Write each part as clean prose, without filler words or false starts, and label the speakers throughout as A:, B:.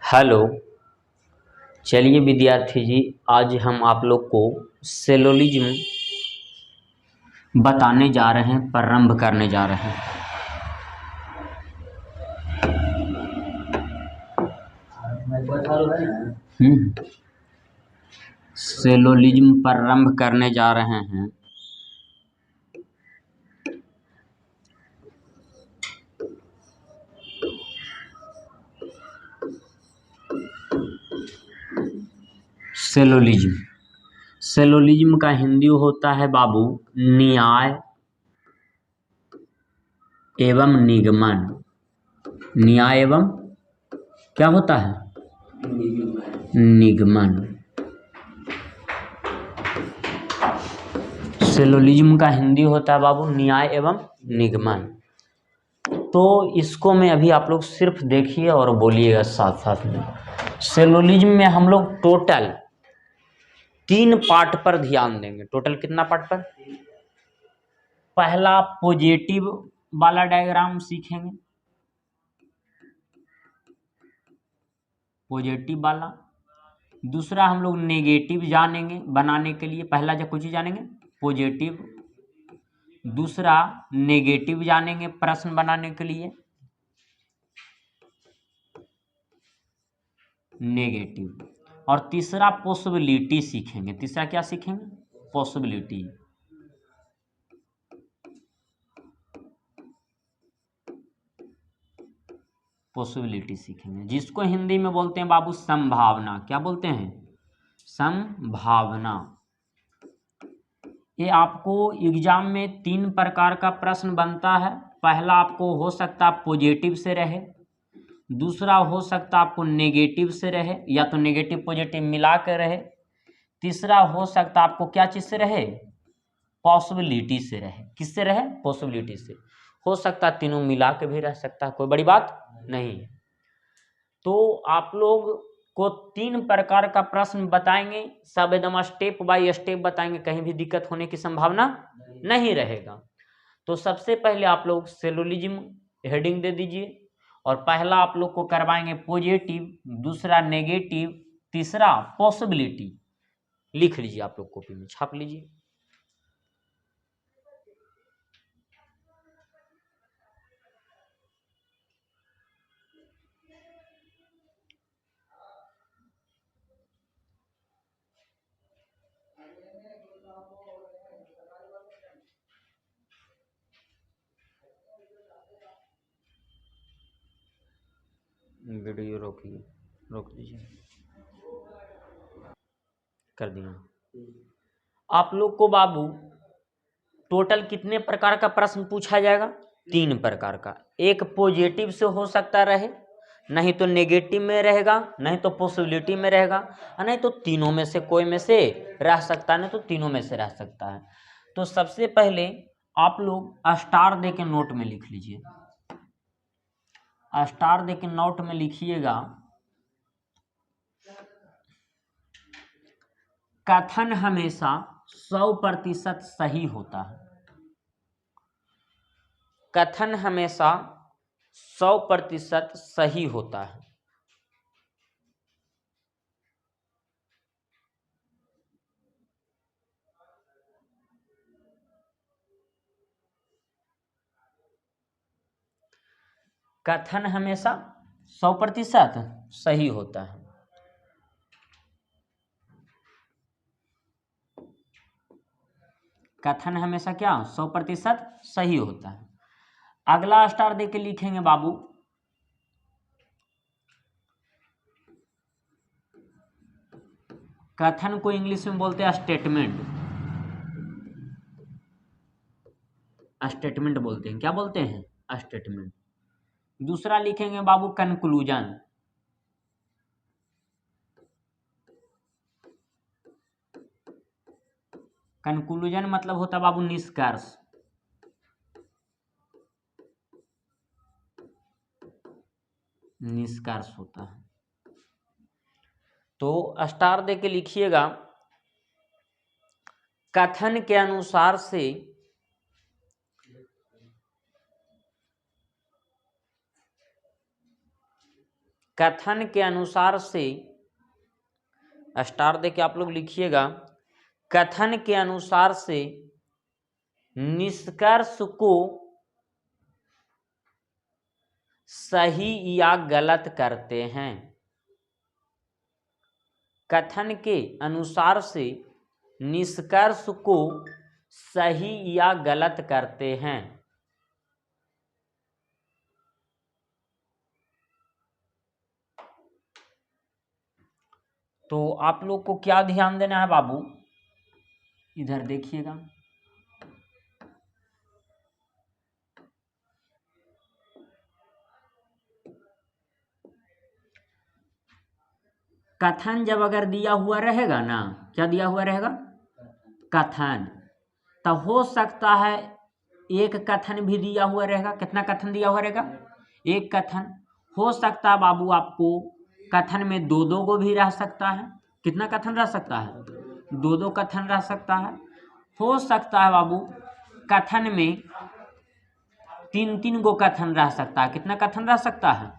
A: Hello. चलिए विद्यार्थी जी, आज हम आप लोग को सेलोलिज्म बताने जा रहे हैं, प्रारंभ करने जा रहे हैं। सेलोलिज्म प्रारंभ करने जा रहे हैं। सेलोलिज्म सेलोलिज्म का हिंदी होता है बाबू न्याय एवं निगमन। न्याय एवं क्या होता है? निगमन। सेलोलिज्म का हिंदी होता है बाबू न्याय एवं निगमन। तो इसको मैं अभी आप लोग सिर्फ देखिए और बोलिएगा साथ साथ में। सेलोलिज्म में हम लोग टोटल 3 पार्ट पर ध्यान देंगे। टोटल कितना पार्ट पर? पहला पॉजिटिव वाला डायग्राम सीखेंगे, पॉजिटिव वाला। दूसरा हम लोग नेगेटिव जानेंगे बनाने के लिए। पहला जो कुछ जानेंगे पॉजिटिव, दूसरा नेगेटिव जानेंगे प्रश्न बनाने के लिए, नेगेटिव। और तीसरा पॉसिबिलिटी सीखेंगे। तीसरा क्या सीखेंगे? पॉसिबिलिटी। पॉसिबिलिटी सीखेंगे, जिसको हिंदी में बोलते हैं बाबू संभावना। क्या बोलते हैं? संभावना। ये आपको एग्जाम में 3 प्रकार का प्रश्न बनता है। पहला आपको हो सकता है पॉजिटिव से रहे, दूसरा हो सकता है आपको नेगेटिव से रहे या तो नेगेटिव पॉजिटिव मिला कर रहे, तीसरा हो सकता है आपको क्या चीज़ से रहे? पॉसिबिलिटी से रहे। किससे रहे? पॉसिबिलिटी से। हो सकता है तीनों मिला के भी रह सकता है, कोई बड़ी बात नहीं है। तो आप लोग को 3 प्रकार का प्रश्न बताएंगे, सब एकदम स्टेप बाय स्टेप बताएंगे, कहीं भी दिक्कत होने की संभावना नहीं रहेगा। तो सबसे पहले आप लोग सेलोलिज्म हेडिंग दे दीजिए, और पहला आप लोग को करवाएंगे पॉजिटिव, दूसरा नेगेटिव, तीसरा पॉसिबिलिटी। लिख लीजिए, आप लोग कॉपी में छाप लीजिए। वीडियो रोकिए, रोक दीजिए। कर दिया। आप लोग को बाबू टोटल कितने प्रकार का प्रश्न पूछा जाएगा? 3 प्रकार का। एक पॉजिटिव से हो सकता रहे, नहीं तो नेगेटिव में रहेगा, नहीं तो पॉसिबिलिटी में रहेगा, और नहीं तो तीनों में से कोई में से रह सकता है, नहीं तो तीनों में से रह सकता है। तो सबसे पहले आप लोग स्टार दे के नोट में लिख लीजिए। स्टार दे के नोट में लिखिएगा, कथन हमेशा 100% सही होता है। कथन हमेशा 100% सही होता है। कथन हमेशा 100% सही होता है। कथन हमेशा क्या? 100% सही होता है। अगला स्टार दे के लिखेंगे बाबू, कथन को इंग्लिश में बोलते हैं स्टेटमेंट। स्टेटमेंट बोलते हैं। क्या बोलते हैं? स्टेटमेंट। दूसरा लिखेंगे बाबू कंक्लूजन। कंक्लूजन मतलब होता है बाबू निष्कर्ष। निष्कर्ष होता है। तो स्टार दे के लिखिएगा, कथन के अनुसार से कथन के अनुसार से, स्टार दे के आप लोग लिखिएगा, कथन के अनुसार से निष्कर्ष को सही या गलत करते हैं। कथन के अनुसार से निष्कर्ष को सही या गलत करते हैं। तो आप लोग को क्या ध्यान देना है बाबू, इधर देखिएगा। कथन जब अगर दिया हुआ रहेगा ना, क्या दिया हुआ रहेगा, कथन, तो हो सकता है एक कथन भी दिया हुआ रहेगा। कितना कथन दिया हुआ रहेगा, एक कथन। हो सकता है बाबू आपको कथन में दो दो को भी रह सकता है। कितना कथन रह सकता है, दो दो कथन रह सकता है। हो सकता है बाबू कथन में तीन तीन गो कथन रह सकता है। कितना कथन रह सकता है,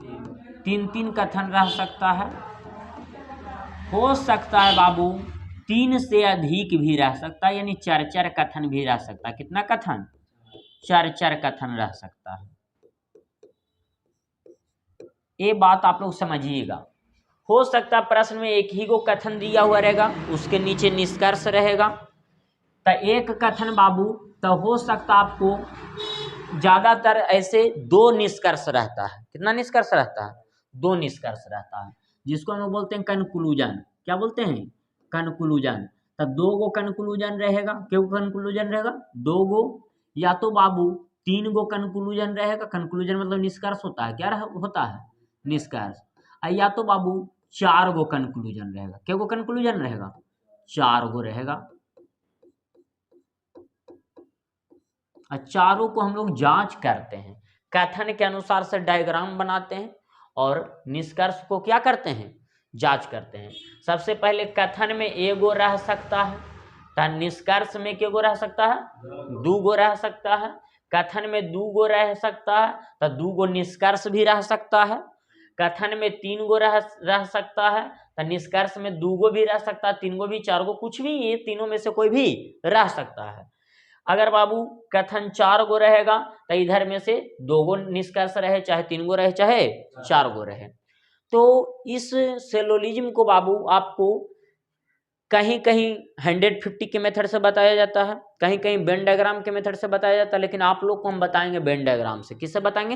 A: तीन तीन कथन रह सकता है। हो सकता है बाबू तीन से अधिक भी रह सकता है, यानी चार चार कथन भी रह सकता है। कितना कथन, चार चार कथन रह सकता है। ये बात आप लोग समझिएगा। हो सकता है प्रश्न में एक ही को कथन दिया हुआ रहेगा, उसके नीचे निष्कर्ष रहेगा। तो एक कथन बाबू, तो हो सकता आपको ज्यादातर ऐसे दो निष्कर्ष रहता है। कितना निष्कर्ष रहता है, दो निष्कर्ष रहता है, जिसको हम लोग बोलते हैं कंक्लूजन। क्या बोलते हैं, कंक्लूजन। तो दो गो कंक्लूजन रहेगा। क्यों कंक्लूजन रहेगा, दो गो, या तो बाबू तीन गो कंक्लूजन रहेगा। कंक्लूजन मतलब निष्कर्ष होता है, क्या होता है, निष्कर्ष। या तो बाबू चार गो कंक्लूजन रहेगा। क्या गो कंक्लूजन रहेगा, चार गो रहेगा। और चारों को हम लोग जांच करते हैं, कथन के अनुसार से डायग्राम बनाते हैं और निष्कर्ष को क्या करते हैं, जांच करते हैं। सबसे पहले कथन में एगो रह सकता है, तो निष्कर्ष में क्या गो रह सकता है, दू गो रह सकता है। कथन में दू गो रह सकता है, तो दू गो निष्कर्ष भी रह सकता है। कथन में तीन गो रह सकता है, तो निष्कर्ष में दू गो भी रह सकता है, तीन गो भी, चार गो, कुछ भी, ये तीनों में से कोई भी रह सकता है। अगर बाबू कथन चार गो रहेगा, तो इधर में से दो गो निष्कर्ष रहे, चाहे तीन गो रहे चाहे चार गो रहे। तो इस सिलोजिज्म को बाबू आपको कहीं कहीं 150 के मेथड से बताया जाता है, कहीं कहीं वेन डायग्राम के मेथड से बताया जाता है, लेकिन आप लोग को हम बताएंगे वेन डायग्राम से। किससे बताएंगे,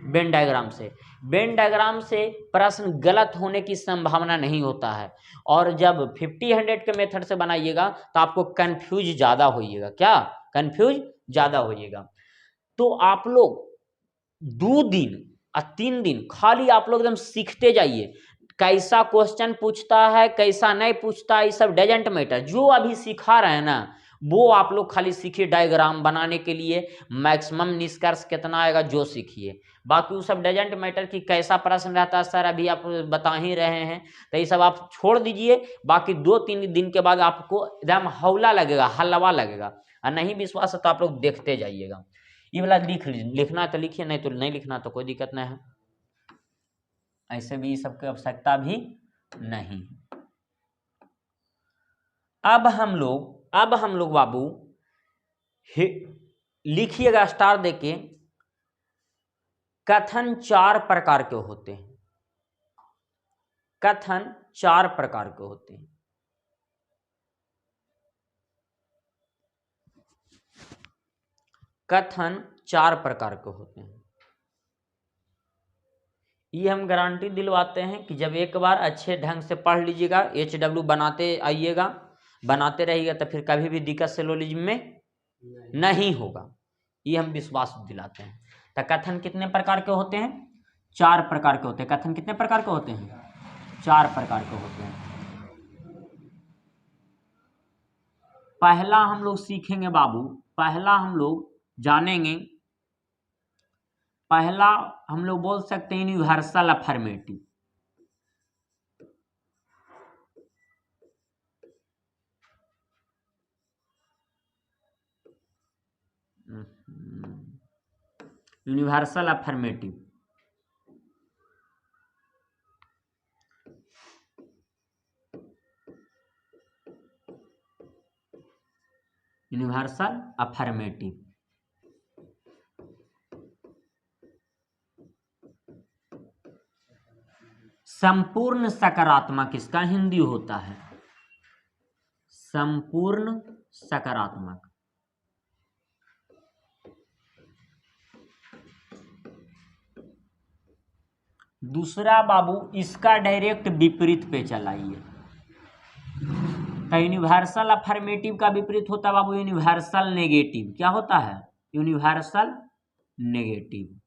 A: वेन डायग्राम से। वेन डायग्राम से प्रश्न गलत होने की संभावना नहीं होता है, और जब 50-100 के मेथड से बनाइएगा तो आपको कंफ्यूज ज्यादा होइएगा। क्या, कंफ्यूज ज्यादा होइएगा। तो आप लोग 2 दिन और 3 दिन खाली आप लोग एकदम सीखते जाइए, कैसा क्वेश्चन पूछता है, कैसा नहीं पूछता है, ये सब डजेंट मैटर। जो अभी सिखा रहे हैं ना, वो आप लोग खाली सीखिए। डायग्राम बनाने के लिए मैक्सिमम निष्कर्ष कितना आएगा जो सीखिए, बाकी वो सब डजेंट मैटर कि कैसा प्रश्न रहता है सर, अभी आप बता ही रहे हैं, तो ये सब आप छोड़ दीजिए। बाकी 2-3 दिन के बाद आपको एकदम हौला लगेगा, हलवा लगेगा। और नहीं विश्वास है तो आप लोग देखते जाइएगा। ये वाला लिखना तो लिखिए, नहीं तो नहीं लिखना तो कोई दिक्कत नहीं है, ऐसे भी सबकी आवश्यकता भी नहीं। अब हम लोग बाबू लिखिएगा स्टार देके, कथन 4 प्रकार के होते हैं। कथन 4 प्रकार के होते हैं। कथन 4 प्रकार के होते हैं। ये हम गारंटी दिलवाते हैं कि जब एक बार अच्छे ढंग से पढ़ लीजिएगा, HW बनाते आइएगा, बनाते रहिएगा, तो फिर कभी भी दिक्कत सिलोजिज्म में नहीं होगा, ये हम विश्वास दिलाते हैं। तो कथन कितने प्रकार के होते हैं, 4 प्रकार के होते हैं। कथन कितने प्रकार के होते हैं, 4 प्रकार के होते हैं। पहला हम लोग सीखेंगे बाबू, पहला हम लोग जानेंगे, पहला हम लोग बोल सकते हैं universal affirmative. Universal affirmative. Universal affirmative. संपूर्ण सकारात्मक इसका हिंदी होता है, संपूर्ण सकारात्मक। दूसरा बाबू इसका डायरेक्ट विपरीत पे चलाइए। तो यूनिवर्सल अफर्मेटिव का विपरीत होता है बाबू यूनिवर्सल नेगेटिव। क्या होता है? Universal negative.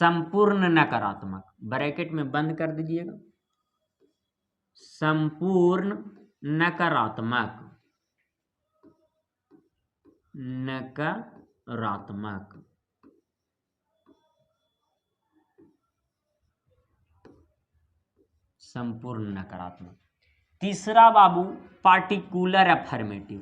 A: संपूर्ण नकारात्मक, ब्रैकेट में बंद कर दीजिएगा। संपूर्ण नकारात्मक, नकारात्मक। संपूर्ण नकारात्मक। तीसरा बाबू पार्टिकुलर अफर्मेटिव।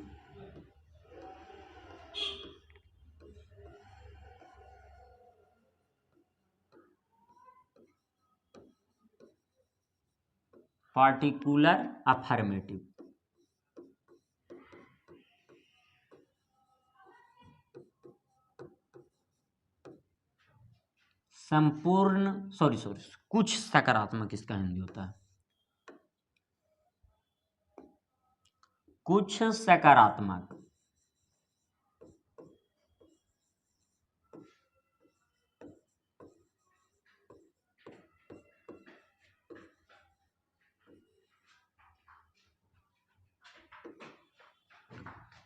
A: Particular affirmative. संपूर्ण सॉरी कुछ सकारात्मक इसका हिंदी होता है, कुछ सकारात्मक।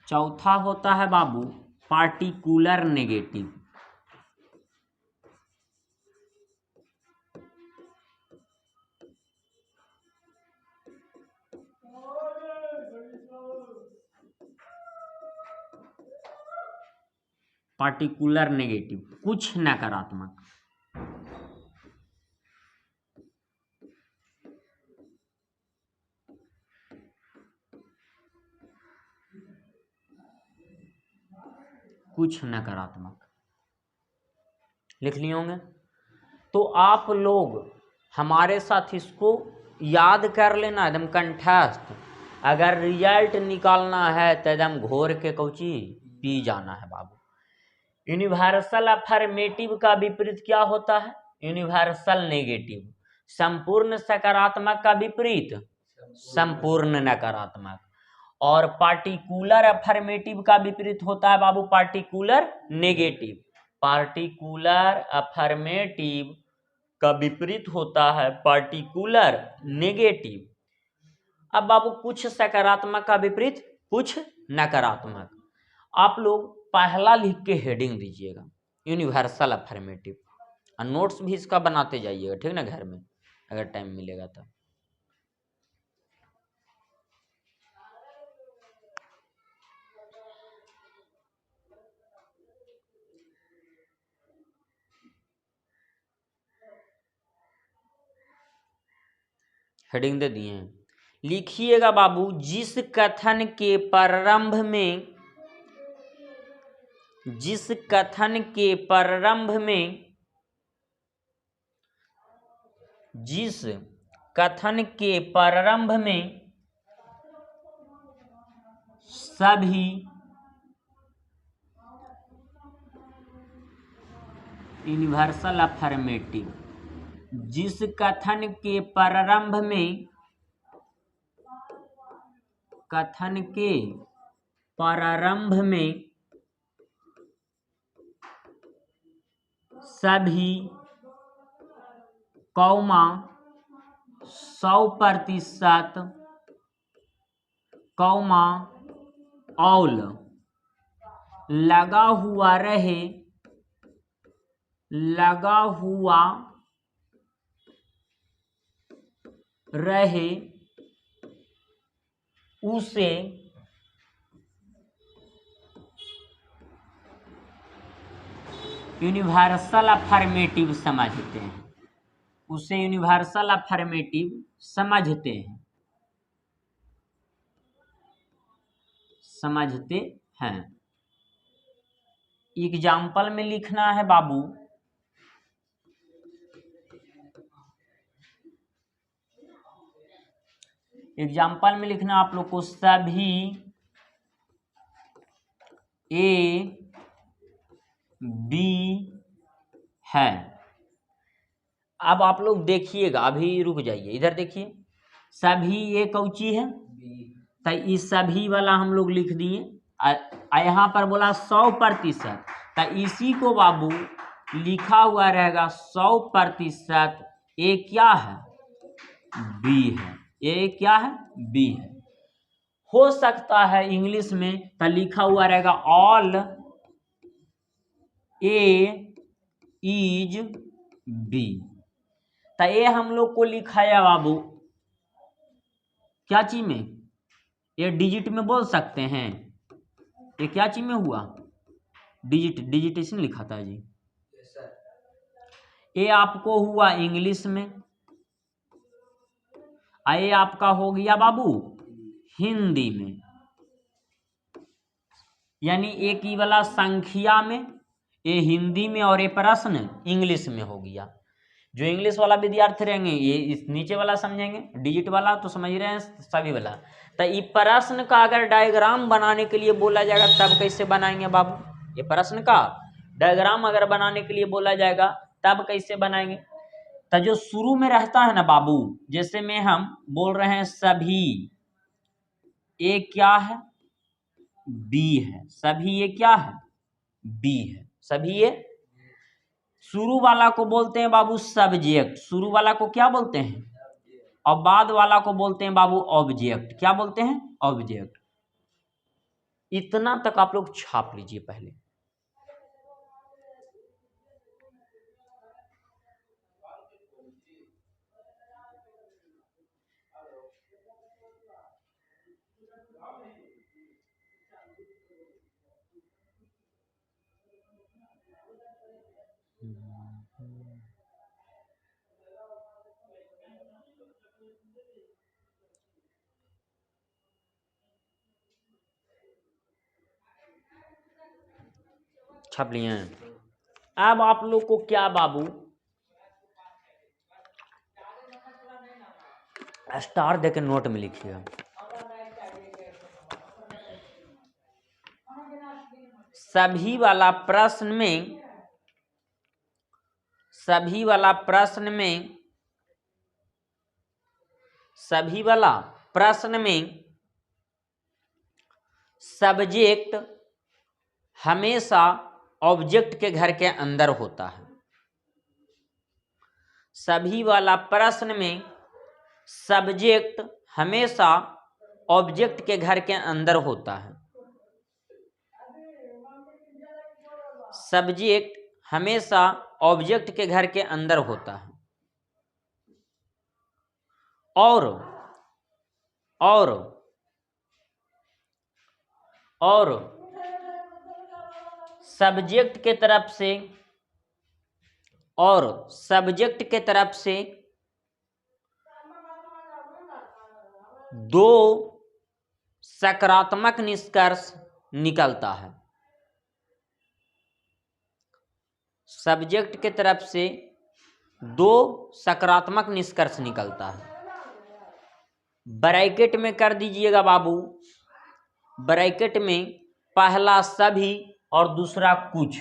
A: चौथा होता है बाबू पार्टिकुलर नेगेटिव। पार्टिकुलर नेगेटिव, कुछ नकारात्मक। कुछ नकारात्मक लिख लिए होंगे। तो आप लोग हमारे साथ इसको याद कर लेना एकदम कंठस्थ। अगर रिजल्ट निकालना है तो एकदम घोर के कौची पी जाना है बाबू। यूनिवर्सल अफर्मेटिव का विपरीत क्या होता है? Universal negative. संपूर्ण सकारात्मक का विपरीत संपूर्ण नकारात्मक। और पार्टिकुलर अफर्मेटिव का विपरीत होता है बाबू पार्टिकुलर नेगेटिव। पार्टिकुलर अफर्मेटिव का विपरीत होता है पार्टिकुलर नेगेटिव। अब बाबू कुछ सकारात्मक का विपरीत कुछ नकारात्मक। आप लोग पहला लिख के हेडिंग दीजिएगा यूनिवर्सल अफर्मेटिव, और नोट्स भी इसका बनाते जाइएगा, ठीक ना, घर में अगर टाइम मिलेगा तो। हेडिंग दे दिए हैं, लिखिएगा बाबू। जिस कथन के प्रारंभ में जिस कथन के प्रारंभ में जिस कथन के प्रारंभ में सभी यूनिवर्सल अफर्मेटिव, जिस कथन के प्रारंभ में सभी कौमा 100% कौमा ऑल लगा हुआ रहे उसे यूनिवर्सल अफर्मेटिव समझते हैं। उसे यूनिवर्सल अफर्मेटिव समझते हैं। एग्जाम्पल में लिखना है बाबू, एग्जाम्पल में लिखना आप लोग को सभी ए बी है। अब आप लोग देखिएगा, अभी रुक जाइए, इधर देखिए, सभी ये कौची है, तो इस सभी वाला हम लोग लिख दिए। यहाँ पर बोला 100%, तो इसी को बाबू लिखा हुआ रहेगा 100%। ए क्या है, बी है। ए क्या है, बी है। हो सकता है इंग्लिश में तो लिखा हुआ रहेगा ऑल ए इज बी। तो ये हम लोग को लिखाया बाबू क्या चीज में, ये डिजिट में बोल सकते हैं। ये क्या चीज में हुआ, डिजिटेशन लिखा था जी। ये आपको हुआ इंग्लिश में, ये आपका हो गया बाबू हिंदी में। यानी एक ही वाला संख्या में, ये हिंदी में और ये प्रश्न इंग्लिश में हो गया। जो इंग्लिश वाला विद्यार्थी रहेंगे ये इस नीचे वाला समझेंगे, डिजिट वाला तो समझ रहे हैं सभी वाला। तो ये प्रश्न का अगर डायग्राम बनाने के लिए बोला जाएगा तब कैसे बनाएंगे बाबू, ये प्रश्न का डायग्राम अगर बनाने के लिए बोला जाएगा तब कैसे बनाएंगे। तो जो शुरू में रहता है ना बाबू, जैसे में हम बोल रहे हैं सभी ए क्या है, बी है। सभी ये क्या है, बी है। सभी ये शुरू वाला को बोलते हैं बाबू सब्जेक्ट, शुरू वाला को क्या बोलते हैं, और बाद वाला को बोलते हैं बाबू ऑब्जेक्ट। क्या बोलते हैं, ऑब्जेक्ट। इतना तक आप लोग छाप लीजिए पहले। छाप लिए हैं। अब आप लोग को क्या बाबू स्टार देके नोट में लिखिएगा। सभी वाला प्रश्न में, सभी वाला प्रश्न में, सभी वाला प्रश्न में सब्जेक्ट हमेशा ऑब्जेक्ट के घर के अंदर होता है। सभी वाला प्रश्न में सब्जेक्ट हमेशा ऑब्जेक्ट के घर के अंदर होता है। सब्जेक्ट हमेशा ऑब्जेक्ट के घर के अंदर होता है। और सब्जेक्ट के तरफ से, और सब्जेक्ट के तरफ से दो सकारात्मक निष्कर्ष निकलता है। सब्जेक्ट के तरफ से दो सकारात्मक निष्कर्ष निकलता है। ब्रैकेट में कर दीजिएगा बाबू, ब्रैकेट में पहला सभी और दूसरा कुछ,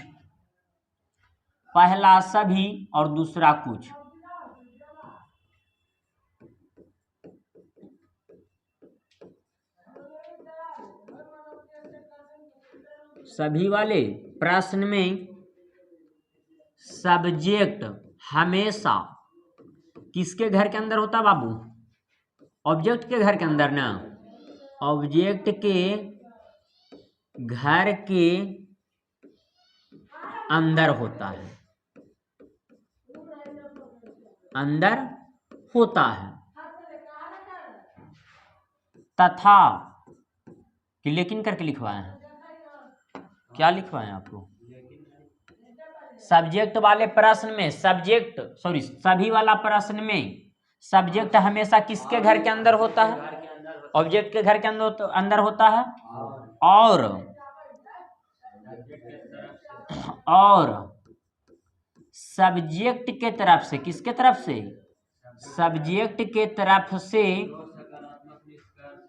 A: पहला सभी और दूसरा कुछ। सभी वाले प्रश्न में सब्जेक्ट हमेशा किसके घर के अंदर होता बाबू, ऑब्जेक्ट के घर के अंदर ना, ऑब्जेक्ट के घर के अंदर होता है, अंदर होता है। तथा कि लेकिन करके लिखवाए हैं, क्या लिखवाए हैं आपको, सब्जेक्ट वाले प्रश्न में सब्जेक्ट, सॉरी सभी वाला प्रश्न में सब्जेक्ट हमेशा किसके घर के अंदर होता है, ऑब्जेक्ट के घर के अंदर होता है। और सब्जेक्ट के तरफ से, किसके तरफ से, सब्जेक्ट के तरफ से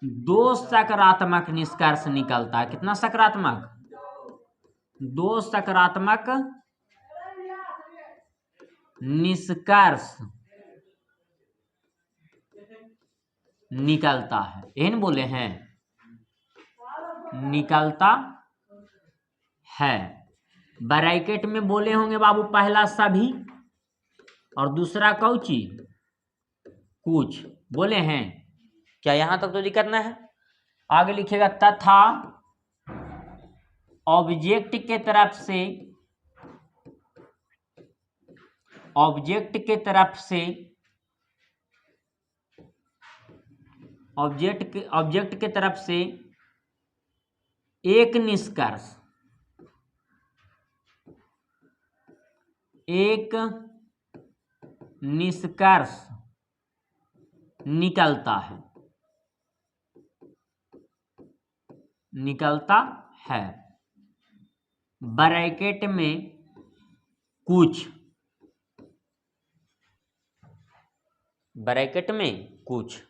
A: दो सकारात्मक निष्कर्ष निकलता है। कितना सकारात्मक? दो सकारात्मक निष्कर्ष निकलता है। एहन बोले हैं, निकलता है। ब्रैकेट में बोले होंगे बाबू, पहला सभी और दूसरा कौची? कुछ। बोले हैं क्या? यहां तक तो दिक्कत ना है। आगे लिखेगा तथा ऑब्जेक्ट के तरफ से, ऑब्जेक्ट के तरफ से, ऑब्जेक्ट के तरफ से एक निष्कर्ष, एक निष्कर्ष निकलता है, निकलता है। ब्रैकेट में कुछ, ब्रैकेट में कुछ।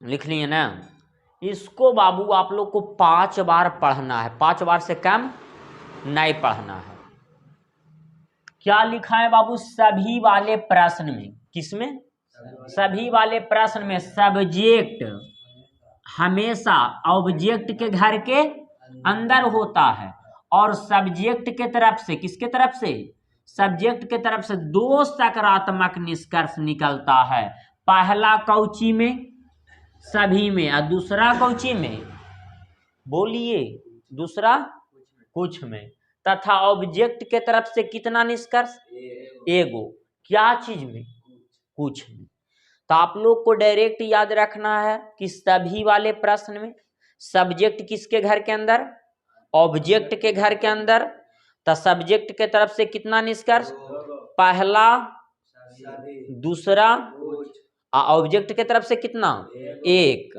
A: लिख लिए ना? इसको बाबू आप लोग को 5 बार पढ़ना है, 5 बार से कम नहीं पढ़ना है। क्या लिखा है बाबू? सभी वाले प्रश्न में। किसमें? सभी वाले प्रश्न में सब्जेक्ट हमेशा ऑब्जेक्ट के घर के अंदर होता है और सब्जेक्ट के तरफ से, किसके तरफ से? सब्जेक्ट के तरफ से दो सकारात्मक निष्कर्ष निकलता है। पहला कौची में? सभी में। और दूसरा कौची में? बोलिए। दूसरा कुछ में। तथा ऑब्जेक्ट के तरफ से कितना निष्कर्ष? एगो। क्या चीज में? कुछ में। तो आप लोग को डायरेक्ट याद रखना है कि सभी वाले प्रश्न में सब्जेक्ट किसके घर के अंदर? ऑब्जेक्ट के घर के अंदर। तो सब्जेक्ट के तरफ से कितना निष्कर्ष? पहला, दूसरा, ऑब्जेक्ट के तरफ से कितना? एक।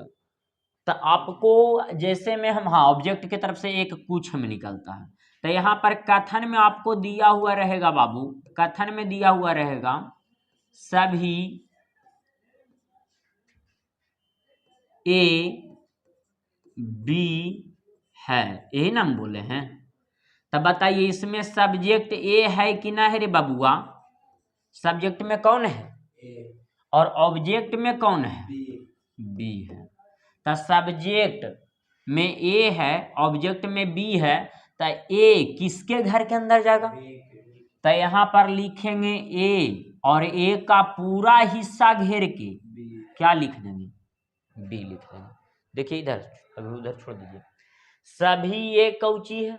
A: तो आपको जैसे में हम, हाँ, ऑब्जेक्ट के तरफ से एक कुछ में निकलता है। तो यहाँ पर कथन में आपको दिया हुआ रहेगा बाबू, कथन में दिया हुआ रहेगा सभी ए बी है, यही ना हम बोले हैं। तब बताइए इसमें सब्जेक्ट ए है कि ना है रे बबुआ? सब्जेक्ट में कौन है? और ऑब्जेक्ट में कौन है? बी है। तो सब्जेक्ट में ए है, ऑब्जेक्ट में बी है, तो ए किसके घर के अंदर जाएगा? तो यहाँ पर लिखेंगे ए, और ए का पूरा हिस्सा घेर के क्या लिख देंगे? बी लिख देंगे। देखिए इधर, अभी उधर छोड़ दीजिए। सभी ए कौची है?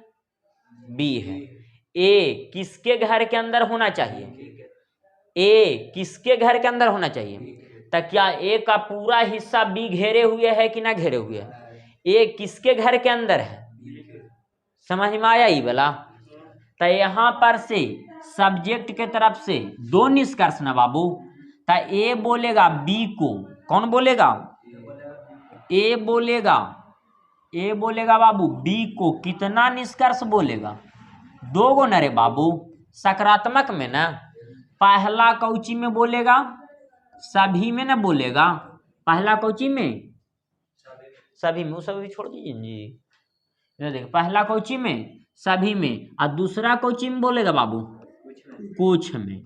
A: बी है। ए किसके घर के अंदर होना चाहिए? ए किसके घर के अंदर होना चाहिए? तो क्या ए का पूरा हिस्सा बी घेरे हुए है कि ना घेरे हुए है? ए किसके घर के अंदर है? समझ में आया ये वाला? तो यहाँ पर से सब्जेक्ट के तरफ से दो निष्कर्ष ना बाबू। तो ए बोलेगा बी को, कौन बोलेगा? ए बोलेगा, ए बोलेगा बाबू बी को कितना निष्कर्ष बोलेगा? दो गो न रे बाबू, सकारात्मक में ना। पहला कौची में बोलेगा? सभी में ना बोलेगा। पहला कौची में? सभी में। वो सभी छोड़ दीजिए जी। देख, पहला कौची में? सभी में। और दूसरा कौची में बोलेगा बाबू? कुछ में।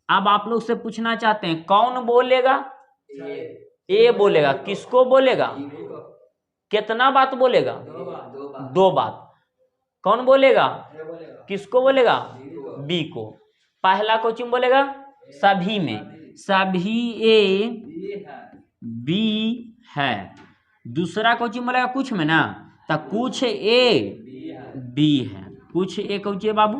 A: अब आप लोग से पूछना चाहते हैं कौन बोलेगा? ए बोलेगा। किसको बोलेगा? कितना बात बोलेगा? दो बात। कौन बोलेगा? किसको बोलेगा? बी को। पहला क्वेश्चन बोलेगा सभी में, सभी ए बी है। दूसरा क्वेश्चन बोलेगा कुछ में ना, तो कुछ ए बी है। कुछ ए क्वेश्चन बाबू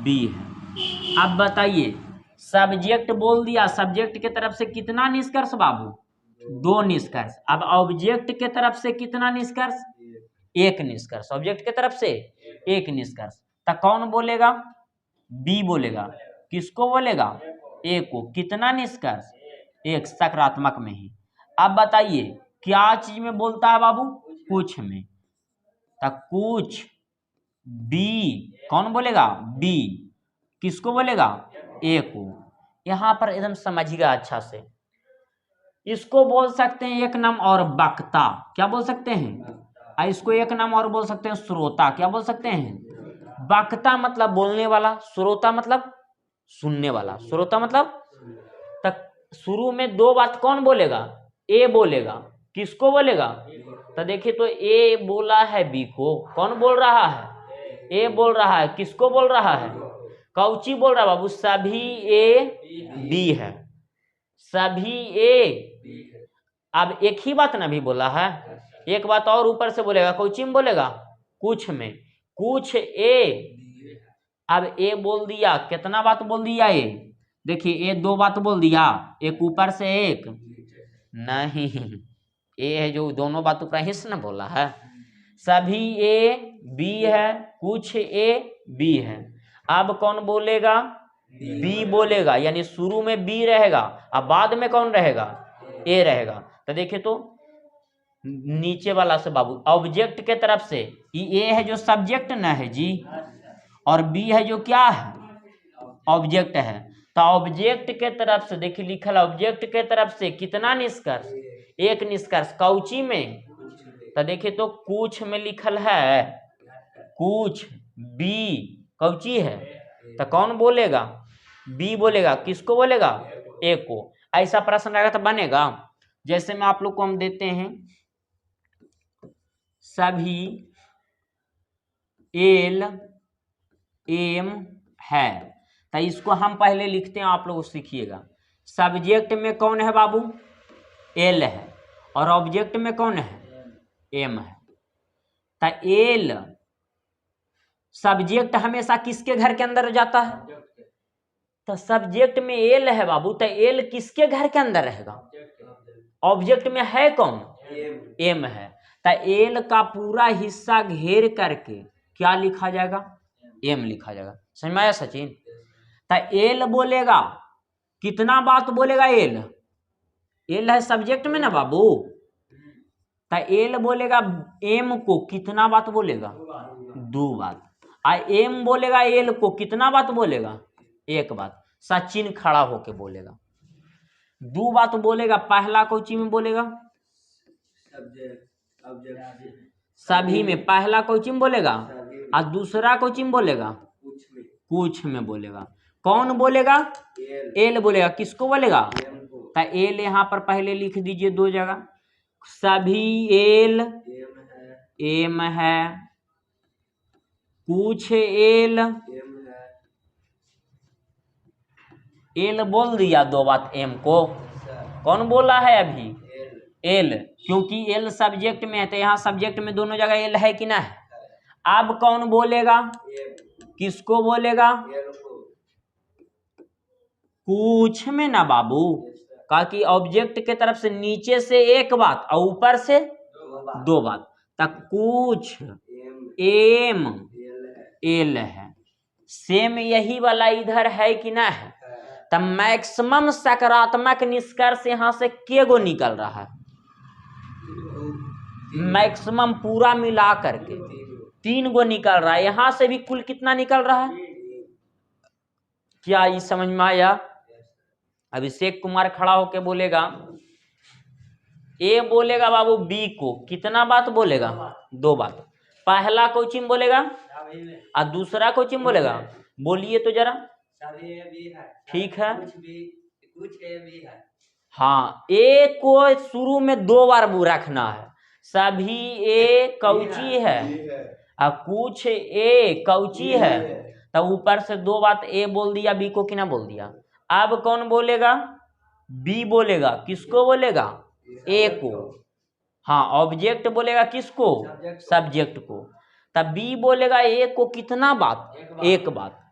A: बी है। अब बताइए, सब्जेक्ट बोल दिया, सब्जेक्ट के तरफ से कितना निष्कर्ष बाबू? दो निष्कर्ष। अब ऑब्जेक्ट के तरफ से कितना निष्कर्ष? एक निष्कर्ष। ऑब्जेक्ट के तरफ से एक निष्कर्ष। तो कौन बोलेगा? बी बोलेगा। किसको बोलेगा? ए को। कितना निष्कर्ष? एक, सकारात्मक में ही। अब बताइए क्या चीज में बोलता है बाबू? कुछ में। तो कुछ बी, कौन बोलेगा? बी। किसको बोलेगा? ए को। यहां पर एकदम समझिएगा अच्छा से, इसको बोल सकते हैं एक नाम और वक्ता, क्या बोल सकते हैं? इसको एक नाम और बोल सकते हैं श्रोता, क्या बोल सकते हैं? वक्ता मतलब बोलने वाला, श्रोता मतलब सुनने वाला। श्रोता मतलब तक शुरू में दो बात कौन बोलेगा? ए बोलेगा। किसको बोलेगा? तो देखिए, तो ए बोला है बी को, कौन बोल रहा है? ए बोल रहा है। किसको बोल रहा है? कौची बोल रहा है बाबू? सभी ए बी है, सभी ए। अब एक ही बात ना भी बोला है, एक बात और ऊपर से बोलेगा, कौची में बोलेगा? कुछ में। कुछ ए। अब ए बोल दिया, कितना बात बोल दिया? ए देखिए, ए दो बात बोल दिया, एक ऊपर से एक नहीं, ए है जो दोनों बात ऊपर ही से ना बोला है। सभी ए बी है, कुछ ए बी है। अब कौन बोलेगा? बी बोलेगा, यानी शुरू में बी रहेगा, अब बाद में कौन रहेगा? ए रहेगा। तो देखिए, तो नीचे वाला से बाबू ऑब्जेक्ट के तरफ से, ये ए है जो सब्जेक्ट ना है जी, और बी है जो क्या है? ऑब्जेक्ट है। तो ऑब्जेक्ट के तरफ से देखिए लिखल, ऑब्जेक्ट के तरफ से कितना निष्कर्ष? एक निष्कर्ष। कौची में? तो देखिए, तो कुछ में लिखल है कुछ बी, कौची है? तो कौन बोलेगा? बी बोलेगा। किसको बोलेगा? ए को। ऐसा प्रश्न रहेगा तो बनेगा। जैसे में आप लोग को हम देते हैं, सभी एल एम है, तो इसको हम पहले लिखते हैं, आप लोग सीखिएगा। सब्जेक्ट में कौन है बाबू? एल है, और ऑब्जेक्ट में कौन है? एम है। तो एल सब्जेक्ट हमेशा किसके घर के अंदर जाता है? तो सब्जेक्ट में एल है बाबू, तो एल किसके घर के अंदर रहेगा? ऑब्जेक्ट में है कौन? एम है। तो एल का पूरा हिस्सा घेर करके क्या लिखा जाएगा? एम लिखा जाएगा। समझ में आया सचिन? तो एल बोलेगा, कितना बात बोलेगा? एल, एल है सब्जेक्ट में ना बाबू, तो एल बोलेगा एम को कितना बात बोलेगा? दो बात। एम बोलेगा एल को कितना बात बोलेगा? एक बात। सचिन खड़ा होके बोलेगा, दो बात बोलेगा। पहला कौची में बोलेगा? सभी में। पहला कौची में बोलेगा, और दूसरा कौची में बोलेगा? कुछ में बोलेगा। कौन बोलेगा? एल बोलेगा। किसको बोलेगा? तो एल यहाँ पर पहले लिख दीजिए दो जगह, सभी एल एम है, कुछ एल एल बोल दिया दो बात एम को। कौन बोला है अभी? एल, क्योंकि एल सब्जेक्ट में है, तो यहाँ सब्जेक्ट में दोनों जगह एल है कि ना है? अब कौन बोलेगा? किसको बोलेगा? कुछ में ना बाबू, कहा कि ऑब्जेक्ट के तरफ से नीचे से एक बात और ऊपर से दो बात, तक कुछ एम एल है। सेम यही वाला इधर है कि ना है? तब मैक्सिमम सकारात्मक निष्कर्ष यहां से के गो निकल रहा है? मैक्सिमम पूरा मिला करके 3 गो निकल रहा है। यहां से भी कुल कितना निकल रहा है? क्या ये समझ में आया? अभिषेक कुमार खड़ा होके बोलेगा, ए बोलेगा बाबू बी को कितना बात बोलेगा? दो बात। पहला कोचिंग बोलेगा और दूसरा कोचिंग बोलेगा। बोलिए तो जरा। ठीक है, हाँ, ए को शुरू में 2 बार रखना है। सभी ए कौची है और कुछ ए कौची है, तो ऊपर से 2 बात ए बोल दिया, बी को कि ना बोल दिया। अब कौन बोलेगा? बी बोलेगा। किसको बोलेगा? ए को। हाँ, ऑब्जेक्ट बोलेगा किसको? सब्जेक्ट को। तब बी बोलेगा ए को कितना बात? एक बात।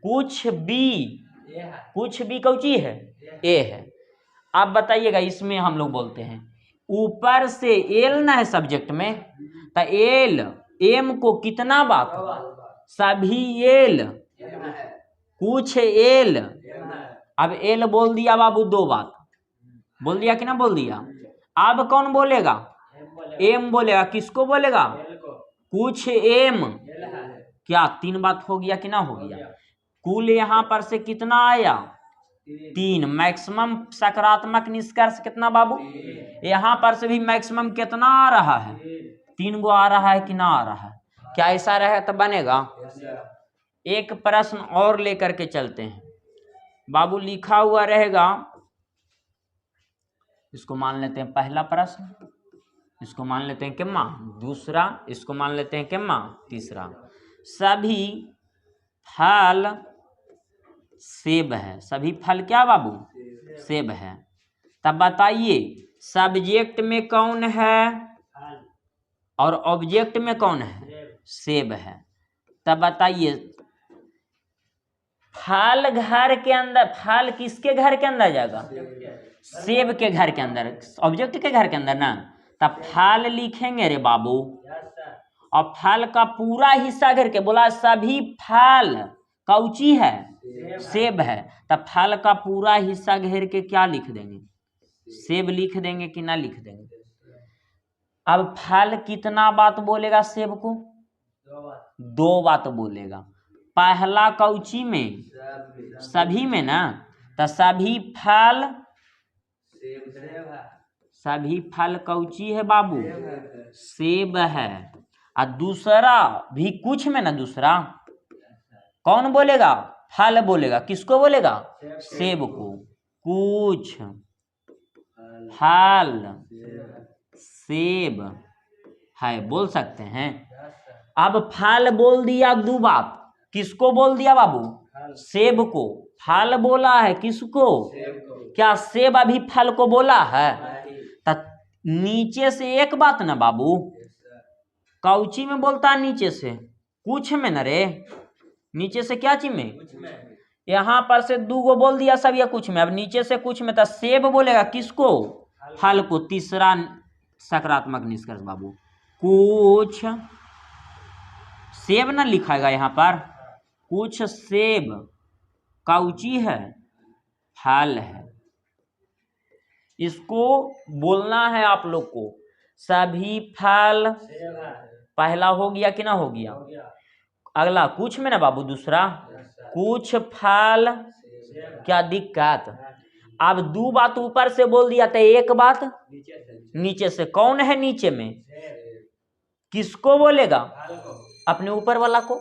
A: कुछ बी कौची है? ए है। अब बताइएगा, इसमें हम लोग बोलते हैं ऊपर से एल ना है सब्जेक्ट में, तो एल एम को कितना बात? सभी एल कुछ एल। अब एल बोल दिया बाबू 2 बात, बोल दिया कि ना बोल दिया? अब कौन बोलेगा? एम बोलेगा। किसको बोलेगा? कुछ एम, क्या 3 बात हो गया कि ना हो गया? कुल यहाँ पर से कितना आया? 3। मैक्सिमम सकारात्मक निष्कर्ष कितना बाबू? यहाँ पर से भी मैक्सिमम कितना आ रहा है? 3 गो आ रहा है कि ना आ रहा है? क्या ऐसा रहे तो बनेगा? एक प्रश्न और लेकर के चलते हैं बाबू, लिखा हुआ रहेगा, इसको मान लेते हैं पहला प्रश्न, इसको मान लेते हैं किम्मा दूसरा, इसको मान लेते हैं किम्मा तीसरा। सभी फल सेब है। सभी फल क्या बाबू? सेब है। तब बताइए सब्जेक्ट में कौन है और ऑब्जेक्ट में कौन है? सेब है। तब बताइए फल घर के अंदर, फल किसके घर के अंदर जाएगा? सेब के घर के अंदर, ऑब्जेक्ट के घर के अंदर ना। तब फल लिखेंगे रे बाबू, और फल का पूरा हिस्सा घेर के बोला सभी फल कौची है? सेब है। तब फल का पूरा हिस्सा घेर के क्या लिख देंगे? सेब लिख देंगे कि ना लिख देंगे? अब फल कितना बात बोलेगा सेब को? 2 बात बोलेगा। पहला कौची में? सभी में ना। तो सभी फल कौची है बाबू? सेब है। और दूसरा भी कुछ में ना, दूसरा कौन बोलेगा? फल बोलेगा। किसको बोलेगा? सेब को। कुछ फल सेब है बोल सकते हैं। अब फल बोल दिया 2 बात, किसको बोल दिया बाबू? सेब को। फल बोला है किसको? क्या सेब अभी फल को बोला है? तो नीचे से एक बात ना बाबू, कौची में बोलता है? नीचे से कुछ में न रे। नीचे से क्या चीज में? यहाँ पर से 2 गो बोल दिया सब या कुछ में, अब नीचे से कुछ में, तो सेब बोलेगा किसको? फल को। तीसरा सकारात्मक निष्कर्ष बाबू, कुछ सेब ना लिखाएगा यहाँ पर, कुछ सेब कौची है? फल है। इसको बोलना है आप लोग को, सभी फल पहला हो गया कि ना हो गया? अगला कुछ में ना बाबू, दूसरा कुछ फल, क्या दिक्कत? अब 2 बात ऊपर से बोल दिया तो एक बात नीचे से। कौन है नीचे में? किसको बोलेगा? अपने ऊपर वाला को।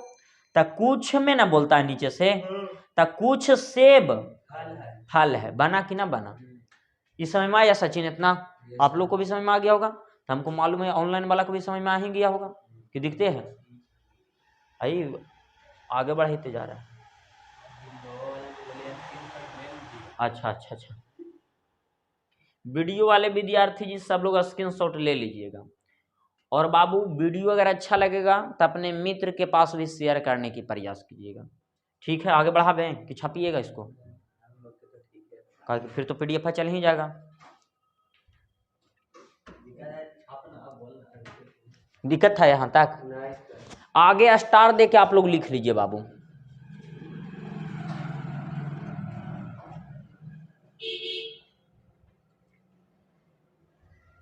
A: तो कुछ में ना बोलता है नीचे से, तो कुछ सेब फल है। बना कि ना बना? इस समझ में आया सचिन? इतना आप लोग को भी समझ में आ गया होगा, तो हमको मालूम है ऑनलाइन वाला को भी समझ में आ ही गया होगा कि दिखते हैं। आई आगे बढ़ते जा रहा है। अच्छा, वीडियो वाले विद्यार्थी जी सब लोग स्क्रीनशॉट ले लीजिएगा। और बाबू वीडियो अगर अच्छा लगेगा तो अपने मित्र के पास भी शेयर करने की प्रयास कीजिएगा। ठीक है, आगे बढ़ा दें कि छापिएगा इसको? फिर तो PDF चल ही जाएगा। दिक्कत था यहाँ तक? आगे स्टार दे के आप लोग लिख लीजिए बाबू।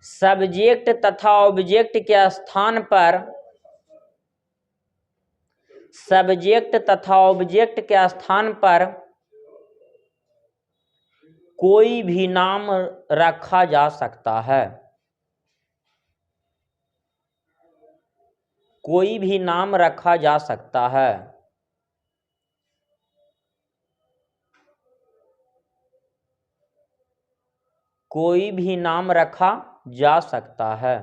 A: सब्जेक्ट तथा ऑब्जेक्ट के स्थान पर, सब्जेक्ट तथा ऑब्जेक्ट के स्थान पर कोई भी नाम रखा जा सकता है। कोई भी नाम रखा जा सकता है। कोई भी नाम रखा जा सकता है।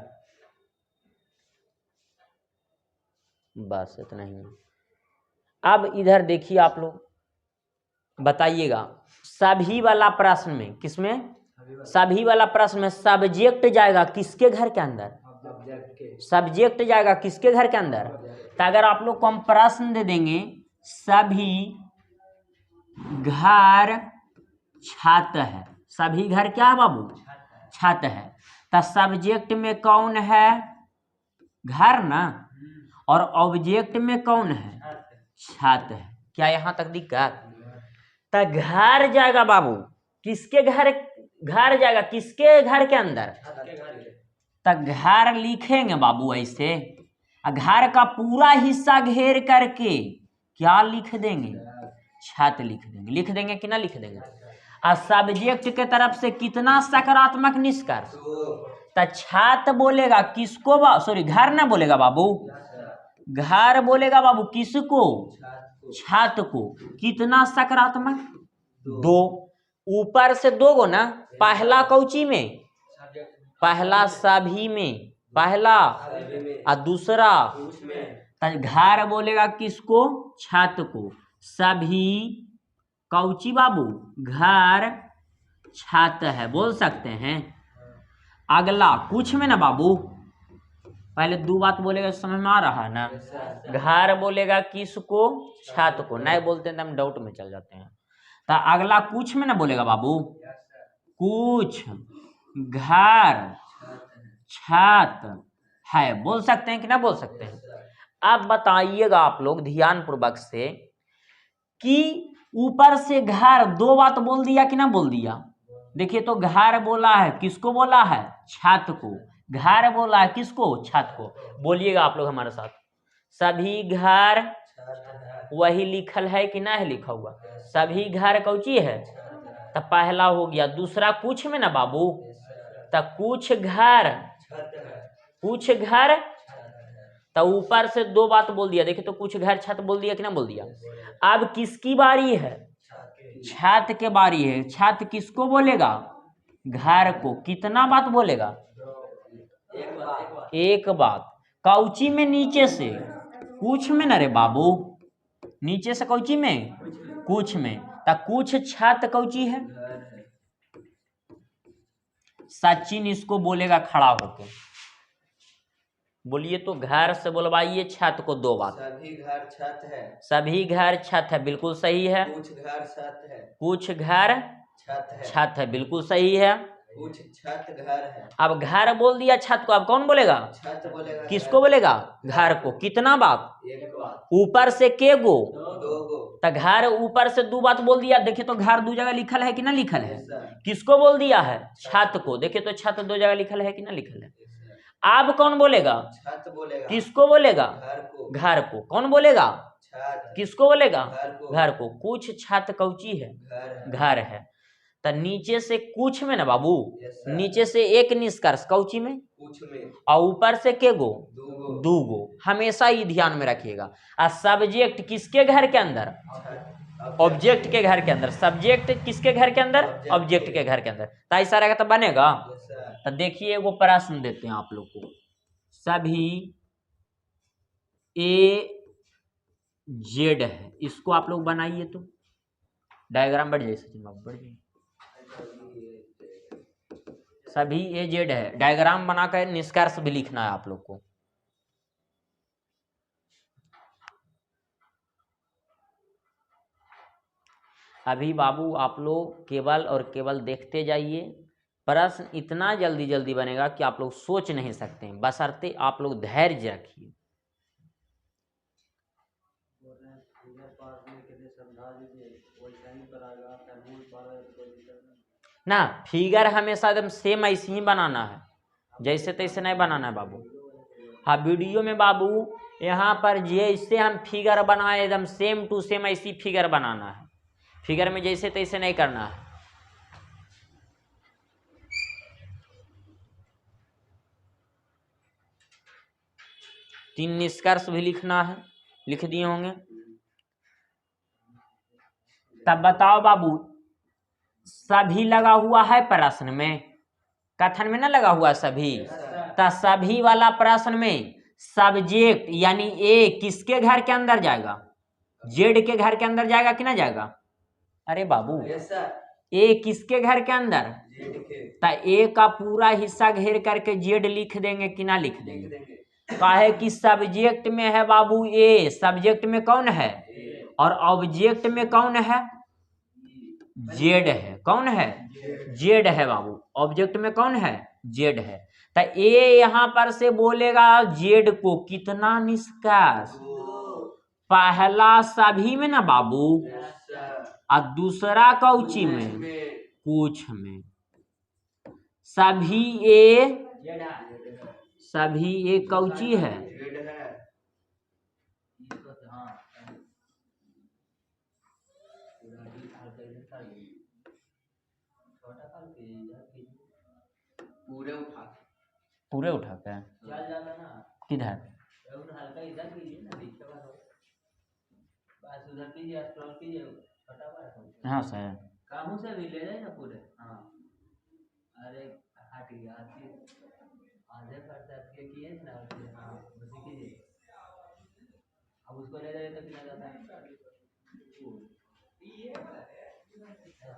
A: बस इतना ही। अब इधर देखिए आप लोग, बताइएगा सभी वाला प्रश्न में, किसमें? सभी वाला प्रश्न में सब्जेक्ट जाएगा किसके घर के अंदर? सब्जेक्ट जाएगा किसके घर के अंदर? तो अगर आप लोग को हम प्रश्न दे देंगे सभी घर छात्र है, सभी घर क्या है बाबू? छात्र है। तो सब्जेक्ट में कौन है? घर ना। और ऑब्जेक्ट में कौन है? छात्र है। क्या यहाँ तक दिक्कत? तो घर जाएगा बाबू किसके घर? घर जाएगा किसके घर के अंदर? तो घर लिखेंगे बाबू ऐसे, घर का पूरा हिस्सा घेर करके क्या लिख देंगे? छत लिख देंगे कि ना लिख देंगे? और सब्जेक्ट के तरफ से कितना सकारात्मक निष्कर्ष? तो छत बोलेगा किसको? सॉरी, घर ना बोलेगा बाबू, घर बोलेगा बाबू किसको? छत को। कितना सकारात्मक? 2। ऊपर से 2 गो ना, पहला कौची में? पहला सभी में, पहला और दूसरा। घर बोलेगा किसको? छत को। सभी कौची बाबू? घर छत है, बोल सकते हैं। अगला कुछ में ना बाबू, पहले 2 बात बोलेगा, समझ में आ रहा है ना? घर बोलेगा किसको? छत को। नहीं बोलते हैं तो हम डाउट में चल जाते हैं। तो अगला कुछ में ना बोलेगा बाबू, कुछ घर छत है, बोल सकते हैं कि ना बोल सकते हैं? अब बताइएगा आप लोग ध्यान पूर्वक से कि ऊपर से घर 2 बात बोल दिया कि ना बोल दिया? देखिए तो घर बोला है किसको? बोला है छत को। घर बोला है किसको? छत को। बोलिएगा आप लोग हमारे साथ, सभी घर, वही लिखल है कि ना है लिखा हुआ? सभी घर कौची है? तो पहला हो गया। दूसरा कुछ में ना बाबू, तो कुछ घर, कुछ घर, तो ऊपर से 2 बात बोल दिया। देखिए तो कुछ घर छत बोल दिया कि ना बोल दिया? अब किसकी बारी है? छत के बारी है। छत किसको बोलेगा? घर को। कितना बात बोलेगा? एक बात। कौची में? नीचे से। कुछ में ना रे बाबू, नीचे से कौची में? कुछ में। तो कुछ छत कौची है? सचिन इसको बोलेगा खड़ा होकर। बोलिए तो घर से बोलवाइए छत को 2 बात।
B: सभी घर छत है।
A: सभी घर छत है, बिल्कुल सही है।
B: कुछ घर छत है।
A: कुछ घर छत है, बिल्कुल सही है।
B: कुछ छत घर है।
A: अब घर बोल दिया छत को, अब कौन बोलेगा?
B: छत बोलेगा।
A: किसको बोलेगा? घर को। कितना बात?
B: एक बात।
A: ऊपर से के गो?
B: 2 गो।
A: तो घर ऊपर से 2 बात बोल दिया। देखिए तो घर 2 जगह लिखल है कि ना लिखल है? किसको बोल दिया है? छत को। देखिए तो छत 2 जगह लिखल है कि ना लिखल है? अब कौन बोलेगा?
B: छत बोलेगा।
A: किसको बोलेगा?
B: घर को।
A: घर को। कौन बोलेगा?
B: छत।
A: किसको बोलेगा?
B: घर
A: को। कुछ छत कौची है?
B: घर
A: है। तो नीचे से कुछ में ना बाबू, नीचे से एक निष्कर्ष कौची में?
B: कुछ में।
A: और ऊपर से के गो?
B: 2
A: गो। हमेशा ही ध्यान में रखिएगा। और सब्जेक्ट किसके घर के अंदर? ऑब्जेक्ट के घर के अंदर। सब्जेक्ट किसके घर के अंदर? ऑब्जेक्ट के घर के अंदर। तो ऐसा रहेगा तो बनेगा। तो देखिए वो प्रश्न देते हैं आप लोग को। सभी ए जेड है, इसको आप लोग बनाइए। तो डायग्राम बढ़ जाए सचिन बाबू, बढ़ जाइए। सभी ए जेड है, डायग्राम बनाकर निष्कर्ष भी लिखना है आप लोग को। अभी बाबू आप लोग केवल और केवल देखते जाइए। प्रश्न इतना जल्दी जल्दी बनेगा कि आप लोग सोच नहीं सकते हैं, बशर्ते आप लोग धैर्य रखिए। ना फिगर हमेशा एकदम सेम ऐसे ही बनाना है, जैसे तैसे नहीं बनाना है बाबू। हाँ वीडियो में बाबू यहाँ पर जैसे हम फिगर बनाए एकदम सेम टू सेम ऐसी फिगर बनाना है। फिगर में जैसे तैसे नहीं करना है। तीन निष्कर्ष भी लिखना है, लिख दिए होंगे। तब बताओ बाबू, सभी लगा हुआ है प्रश्न में, कथन में ना लगा हुआ सभी। तो सभी वाला प्रश्न में सब्जेक्ट यानी ए किसके घर के अंदर जाएगा? जेड के घर के अंदर जाएगा कि ना जाएगा? अरे बाबू ए किसके घर के अंदर? तो ए का पूरा हिस्सा घेर करके जेड लिख देंगे कि ना लिख देंगे? काहे कि सब्जेक्ट में है बाबू ए, सब्जेक्ट में कौन है? और ऑब्जेक्ट में कौन है? जेड है। कौन है? जेड है बाबू। ऑब्जेक्ट में कौन है? जेड है। तो ए यहां पर से बोलेगा जेड को। कितना निष्कर्ष? पहला सभी में ना बाबू, और दूसरा कौची में? कुछ में। सभी ए कौची है?
B: पूरे उठा के
A: पूरे उठा के
B: चल जाता ना,
A: किधर?
B: हल्का इधर कीजिए ना, नीचे वाला बस उधर कीजिए, स्क्रॉल कीजिए, फटाफट
A: यहाँ से
B: कामों से भी ले जाए ना पूरे। हाँ, अरे हट गया, आधे पर किए ना, हाँ उसी कीजिए। अब उसको ले जाइए तो कितना जाता है,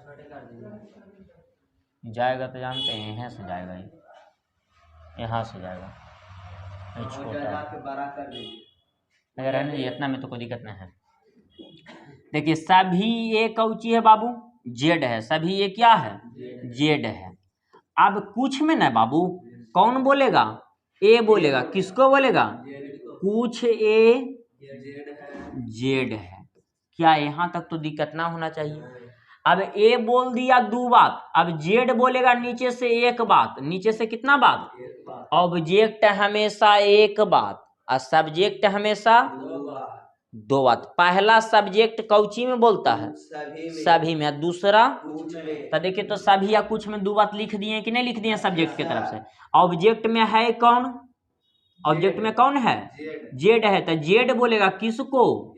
B: छोटे कर दीजिए।
A: जाएगा तो जानते हैं, यहाँ से जाएगा, ये यहाँ से जाएगा, ये छोटा
B: के बड़ा कर दीजिए।
A: अगर है ना, इतना में तो कोई दिक्कत नहीं है। देखिए सभी ये कौची है बाबू, जेड है, सभी ये क्या है, जेड है। अब कुछ में ना बाबू कौन बोलेगा, ए बोलेगा, किसको बोलेगा, कुछ ए जेड है। क्या यहाँ तक तो दिक्कत ना होना चाहिए। अब ए बोल दिया दो बात, अब जेड बोलेगा नीचे से एक बात, नीचे से कितना बात, ऑब्जेक्ट हमेशा एक बात और सब्जेक्ट हमेशा दो बात। पहला सब्जेक्ट कौची में बोलता है, सभी में, दूसरा तो देखिए तो सभी या कुछ में दो बात लिख दिए कि नहीं लिख दिए सब्जेक्ट की तरफ से। ऑब्जेक्ट में है कौन, ऑब्जेक्ट में कौन है, जेड है, तो जेड बोलेगा किसको,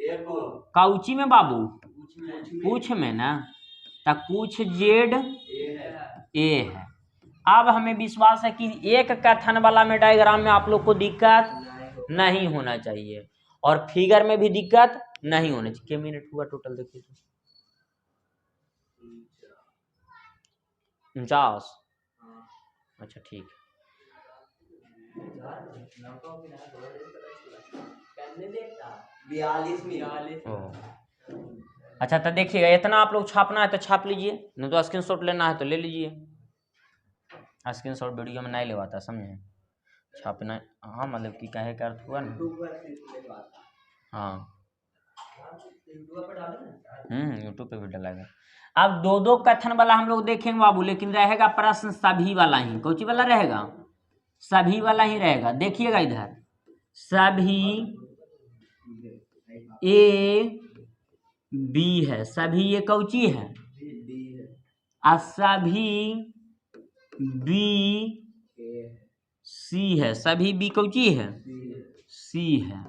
A: कौची में बाबू, कुछ में ना, तो कुछ जेड ए है। अब हमें विश्वास है कि एक कथन वाला में डायग्राम में आप लोग को दिक्कत नहीं होना चाहिए और फिगर में भी दिक्कत नहीं होना चाहिए। कितने मिनट हुआ टोटल देखिए तो, 49। अच्छा ठीक है। अच्छा तो देखिएगा, इतना आप लोग छापना है तो छाप लीजिए, नहीं तो स्क्रीनशॉट लेना है तो ले लीजिए। स्क्रीनशॉट वीडियो में नहीं लेवाता, समझे, छापना। हाँ मतलब कि कहे का अर्थ हुआ ना, हाँ यूट्यूब पे भी डालेगा। अब दो दो कथन वाला हम लोग देखेंगे बाबू, लेकिन रहेगा प्रश्न सभी वाला ही, कौन सी वाला रहेगा, सभी वाला ही रहेगा। देखिएगा इधर, सभी ए बी है, सभी ये कौची है, और सभी बी सी है, सभी बी कौची है, सी है।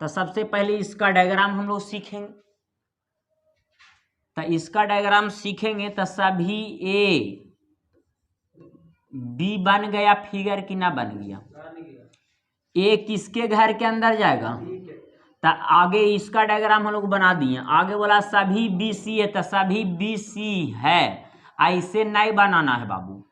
A: तो सबसे पहले इसका डायग्राम हम लोग सीखेंगे। तो इसका डायग्राम सीखेंगे तो सभी ए बी बन गया फिगर कि ना बन गया, ए किसके घर के अंदर जाएगा, तो आगे इसका डायग्राम हम लोग बना दिए। आगे बोला सभी बी सी है, तो सभी बी सी है, ऐसे नहीं बनाना है बाबू।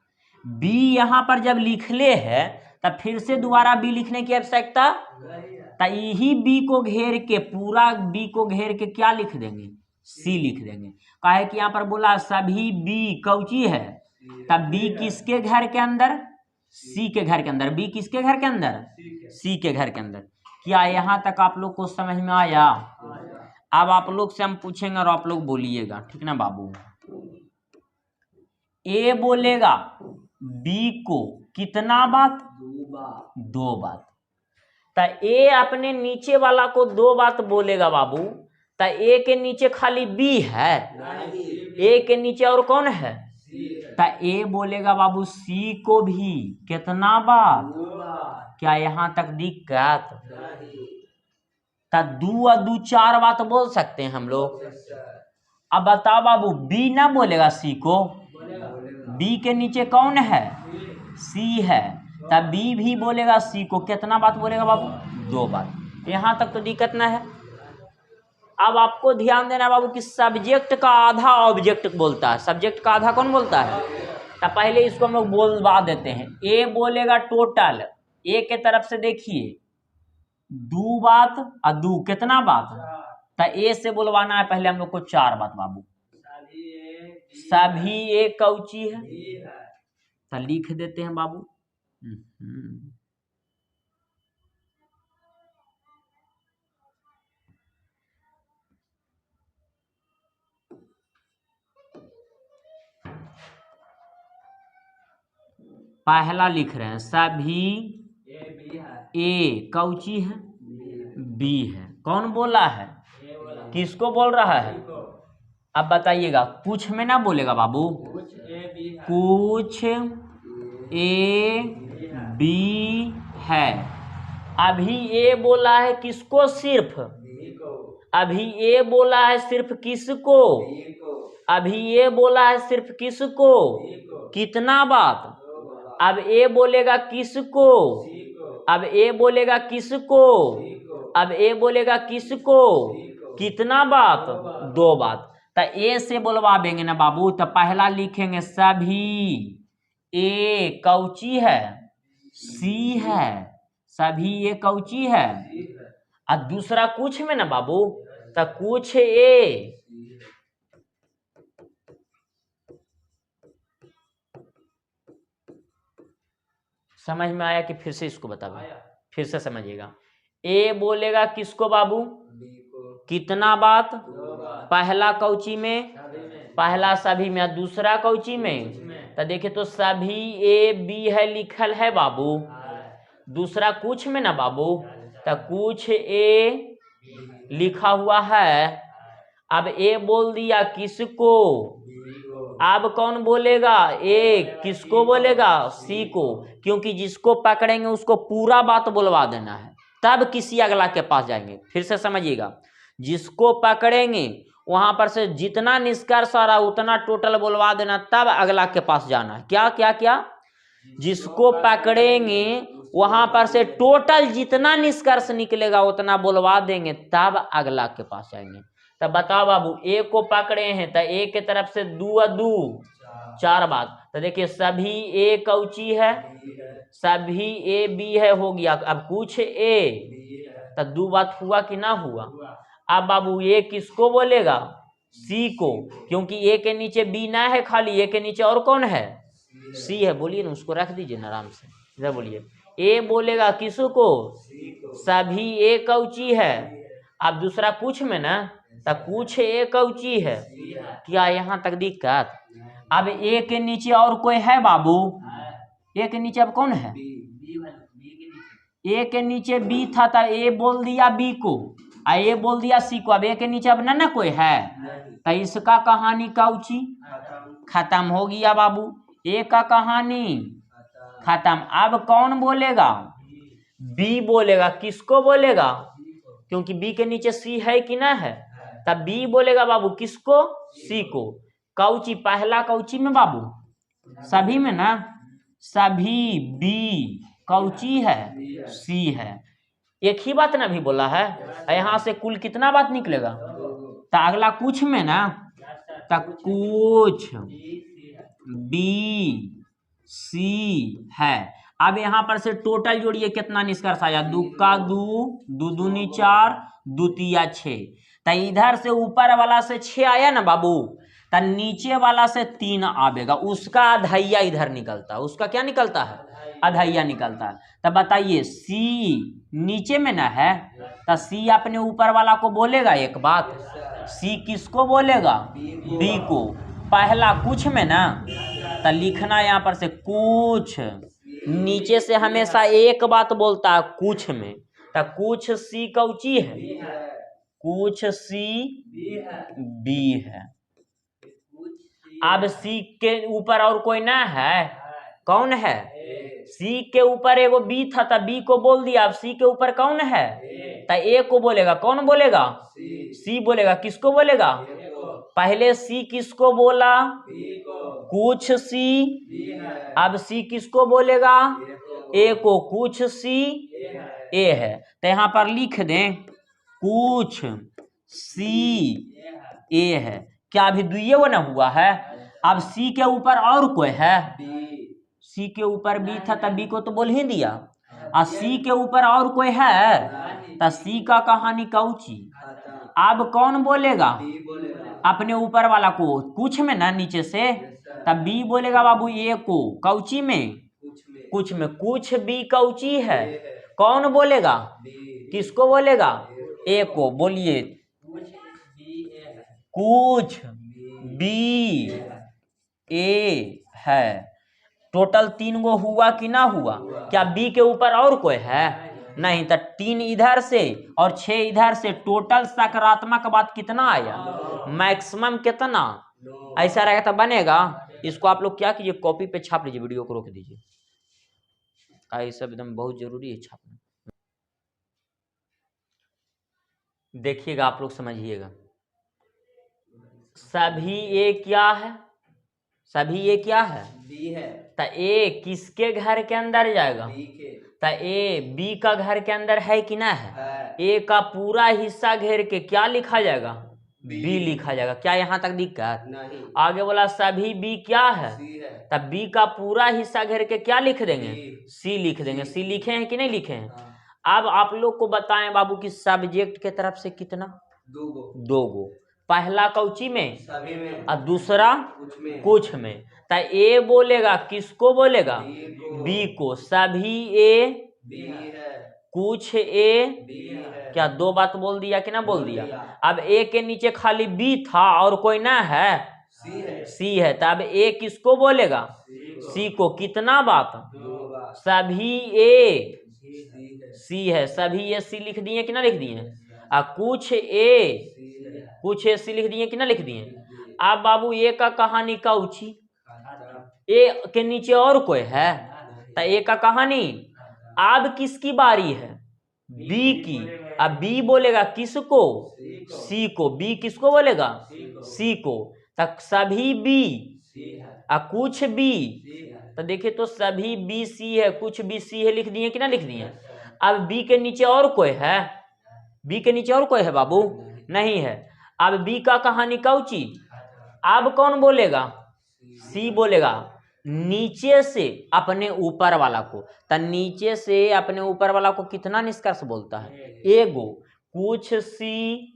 A: बी यहाँ पर जब लिख ले है तब फिर से दोबारा बी लिखने की आवश्यकता, तो यही बी को घेर के, पूरा बी को घेर के क्या लिख देंगे, सी लिख देंगे। काहे कि यहाँ पर बोला सभी बी कौची है, तब बी किसके घर के अंदर, सी के घर के अंदर। बी किसके घर के अंदर, सी के घर के अंदर। क्या यहाँ तक आप लोग को समझ में आया? अब आप लोग से हम पूछेंगे और आप लोग बोलिएगा, ठीक ना बाबू। ए बोलेगा बी को कितना बात, दो बात। तो ए अपने नीचे वाला को दो बात बोलेगा बाबू, तो ए के नीचे खाली बी है, ए के नीचे और कौन है, तो ए बोलेगा बाबू सी को भी कितना बात। क्या यहाँ तक दिक्कत? तो दो और दो चार बात बोल सकते हैं हम लोग। अब बताओ बाबू, बी ना बोलेगा सी को, बी के नीचे कौन है, सी है, तब बी भी बोलेगा सी को कितना बात बोलेगा बाबू, दो बात। यहाँ तक तो दिक्कत ना है। अब आपको ध्यान देना बाबू कि सब्जेक्ट का आधा ऑब्जेक्ट बोलता है, सब्जेक्ट का आधा कौन बोलता है, तो पहले इसको हम लोग बोलवा देते हैं। ए बोलेगा टोटल, ए के तरफ से देखिए दो बात और दो कितना बात, तो ए से बोलवाना है पहले हम लोग को चार बात बाबू। सभी ए कौची है, तो लिख देते हैं बाबू। पहला लिख रहे हैं सभी ए कौची है, बी है। कौन बोला है? किसको बोल रहा है? अब बताइएगा, कुछ में ना बोलेगा बाबू, कुछ ए बी है। अभी ए बोला है किसको? सिर्फ अभी ए बोला है सिर्फ किसको? अभी ए बोला है सिर्फ किसको? कितना बात? अब ए बोलेगा किसको? अब ए बोलेगा किसको? अब ए बोलेगा किसको? कितना बात? दो बात। तो ए से बोलवाएंगे ना बाबू, तो पहला लिखेंगे सभी ए कौची है? सी है। सभी ए कौची है? और दूसरा कुछ में ना बाबू, तो कुछ ए समझ में आया कि फिर से इसको बता दो? फिर से समझिएगा। ए बोलेगा किसको बाबू? कितना बात? पहला कौची में? पहला सभी में। दूसरा कौची में? तो देखिए, तो सभी ए बी है लिखल है बाबू। दूसरा कुछ में ना बाबू, तो कुछ ए लिखा हुआ है। अब ए बोल दिया किसको? अब कौन बोलेगा? ए किसको बोलेगा? सी को, क्योंकि जिसको पकड़ेंगे उसको पूरा बात बोलवा देना है, तब किसी अगला के पास जाएंगे। फिर से समझिएगा, जिसको पकड़ेंगे वहां पर से जितना निष्कर्ष आ रहा उतना टोटल बोलवा देना, तब अगला के पास जाना है। क्या क्या क्या? जिसको पकड़ेंगे वहां पर से टोटल जितना निष्कर्ष निकलेगा उतना बोलवा देंगे, तब अगला के पास जाएंगे। तब बताओ बाबू, ए को पकड़े हैं तो ए के तरफ से दू दू चार बात। तो देखिए, सभी ए कौची है? सभी ए बी है, हो गया। अब कुछ ए, तो दो बात हुआ कि ना हुआ? अब बाबू ए किसको बोलेगा? सी को, क्योंकि ए के नीचे बी ना है खाली, ए के नीचे और कौन है? सी है। बोलिए ना, उसको रख दीजिए ना आराम से, इधर बोलिए। ए बोलेगा किसको? सभी ए कौची है। अब दूसरा कुछ में ना, तो कुछ ए कौची है। क्या यहाँ तक दिक्कत? अब ए के नीचे और कोई है बाबू? ए के नीचे अब कौन है? ए के नीचे बी था, तो ए बोल दिया बी को, आ ए बोल दिया सी को। अब ए के नीचे अब ना कोई है, तो इसका कहानी कौची? खत्म हो गया बाबू। ए का कहानी खत्म। अब कौन बोलेगा? बी बोलेगा। किसको बोलेगा? क्योंकि बी के नीचे सी है कि ना है, तब बी बोलेगा बाबू किसको? सी को। कौची? पहला कौची में बाबू? सभी में ना। सभी बी कौची है? सी है। एक ही बात ना भी बोला है। यहाँ से कुल कितना बात निकलेगा? तो अगला कुछ में ना, तो कुछ बी सी है। अब यहाँ पर से टोटल जोड़िए, कितना निष्कर्ष आया? दू का दू, दू दूनी चार, दू तिया छः। तो इधर से ऊपर वाला से 6 आया ना बाबू, तो नीचे वाला से 3 आवेगा। उसका अधैया इधर निकलता है। उसका क्या निकलता है? अधैया निकलता है। तो बताइए, सी नीचे में ना है, तो सी अपने ऊपर वाला को बोलेगा एक बात। सी किसको बोलेगा? बी को। पहला कुछ में ना, तो लिखना यहाँ पर से कुछ, नीचे से हमेशा एक बात बोलता है कुछ में, तो कुछ सी कौची है? कुछ सी बी है। अब सी के ऊपर और कोई ना है, कौन है? सी के ऊपर एगो बी था, तो बी को बोल दिया। अब सी के ऊपर कौन है? तो ए को बोलेगा। कौन बोलेगा? सी बोलेगा। किसको बोलेगा? पहले सी किसको बोला? कुछ सी। अब सी किसको बोलेगा? ए को। कुछ सी ए है। तो यहाँ पर लिख दें कुछ सी ए है। क्या अभी दुइये वो ना हुआ है? अब सी के ऊपर और कोई है? सी के ऊपर बी था, तब बी को तो बोल ही दिया। और सी के ऊपर और कोई है, तो सी का कहानी कौची? अब कौन बोलेगा? अपने ऊपर वाला को। कुछ में ना नीचे से, तब बी बोलेगा बाबू ए को। कौची में? कुछ में। कुछ बी कौची है? कौन बोलेगा? किसको बोलेगा? ए को। बोलिए, कुछ बी ए है। टोटल 3 गो हुआ कि ना हुआ? क्या बी के ऊपर और कोई है? नहीं, तो 3 इधर से और 6 इधर से, टोटल सकारात्मक बात कितना आया? मैक्सिमम कितना? ऐसा रहेगा तो बनेगा। इसको आप लोग क्या कीजिए, कॉपी पे छाप लीजिए, वीडियो को रोक दीजिए। ये सब एकदम बहुत जरूरी है छापना। देखिएगा आप लोग, समझिएगा। सभी ए क्या है? सभी ए क्या है?
B: बी है।
A: तो ए किसके घर के अंदर जाएगा?
B: बी के।
A: तो ए बी का घर के अंदर है कि ना है? ए का पूरा हिस्सा घेर के क्या लिखा जाएगा? बी लिखा जाएगा। क्या यहाँ तक दिक्कत?
B: नहीं।
A: आगे बोला सभी बी क्या है?
B: सी है।
A: तब बी का पूरा हिस्सा घेर के क्या लिख देंगे? सी लिख देंगे। सी लिखे हैं कि नहीं लिखे हैं? अब आप लोग को बताएं बाबू कि सब्जेक्ट के तरफ से कितना? 2 गो। पहला कौची में?
B: सभी में।
A: और दूसरा कुछ में। तो ए बोलेगा किसको बोलेगा? बी को। सभी ए
B: बी है।
A: कुछ ए
B: बी है।
A: क्या 2 बात बोल दिया कि ना बोल दिया? अब ए के नीचे खाली बी था और कोई ना है?
B: सी है।
A: सी है। तब ए किसको बोलेगा? सी को। कितना बात?
B: 2 बात।
A: सभी ए
B: सी
A: सी
B: है।
A: है। सभी ए सी लिख दिए कि ना लिख दिए? कुछ ए कुछ ए सी लिख दिए कि ना लिख दिए? अब बाबू ए का कहानी कौची? ए के नीचे और कोई है? तो ए का कहानी। अब किसकी बारी है? बी की। अब बी बोलेगा किसको? सी को। बी किसको बोलेगा? सी को। तक सभी बी कुछ बी। तो देखिए, तो सभी बी सी है, कुछ बी सी है, लिख दिए कि ना लिख दिए? अब बी के नीचे और कोई है? बी के नीचे और कोई है बाबू? नहीं है। अब बी का कहानी कौची? अब कौन बोलेगा? सी बोलेगा। नीचे से अपने ऊपर वाला को। तो नीचे से अपने ऊपर वाला को कितना निष्कर्ष बोलता है? एगो। कुछ सी।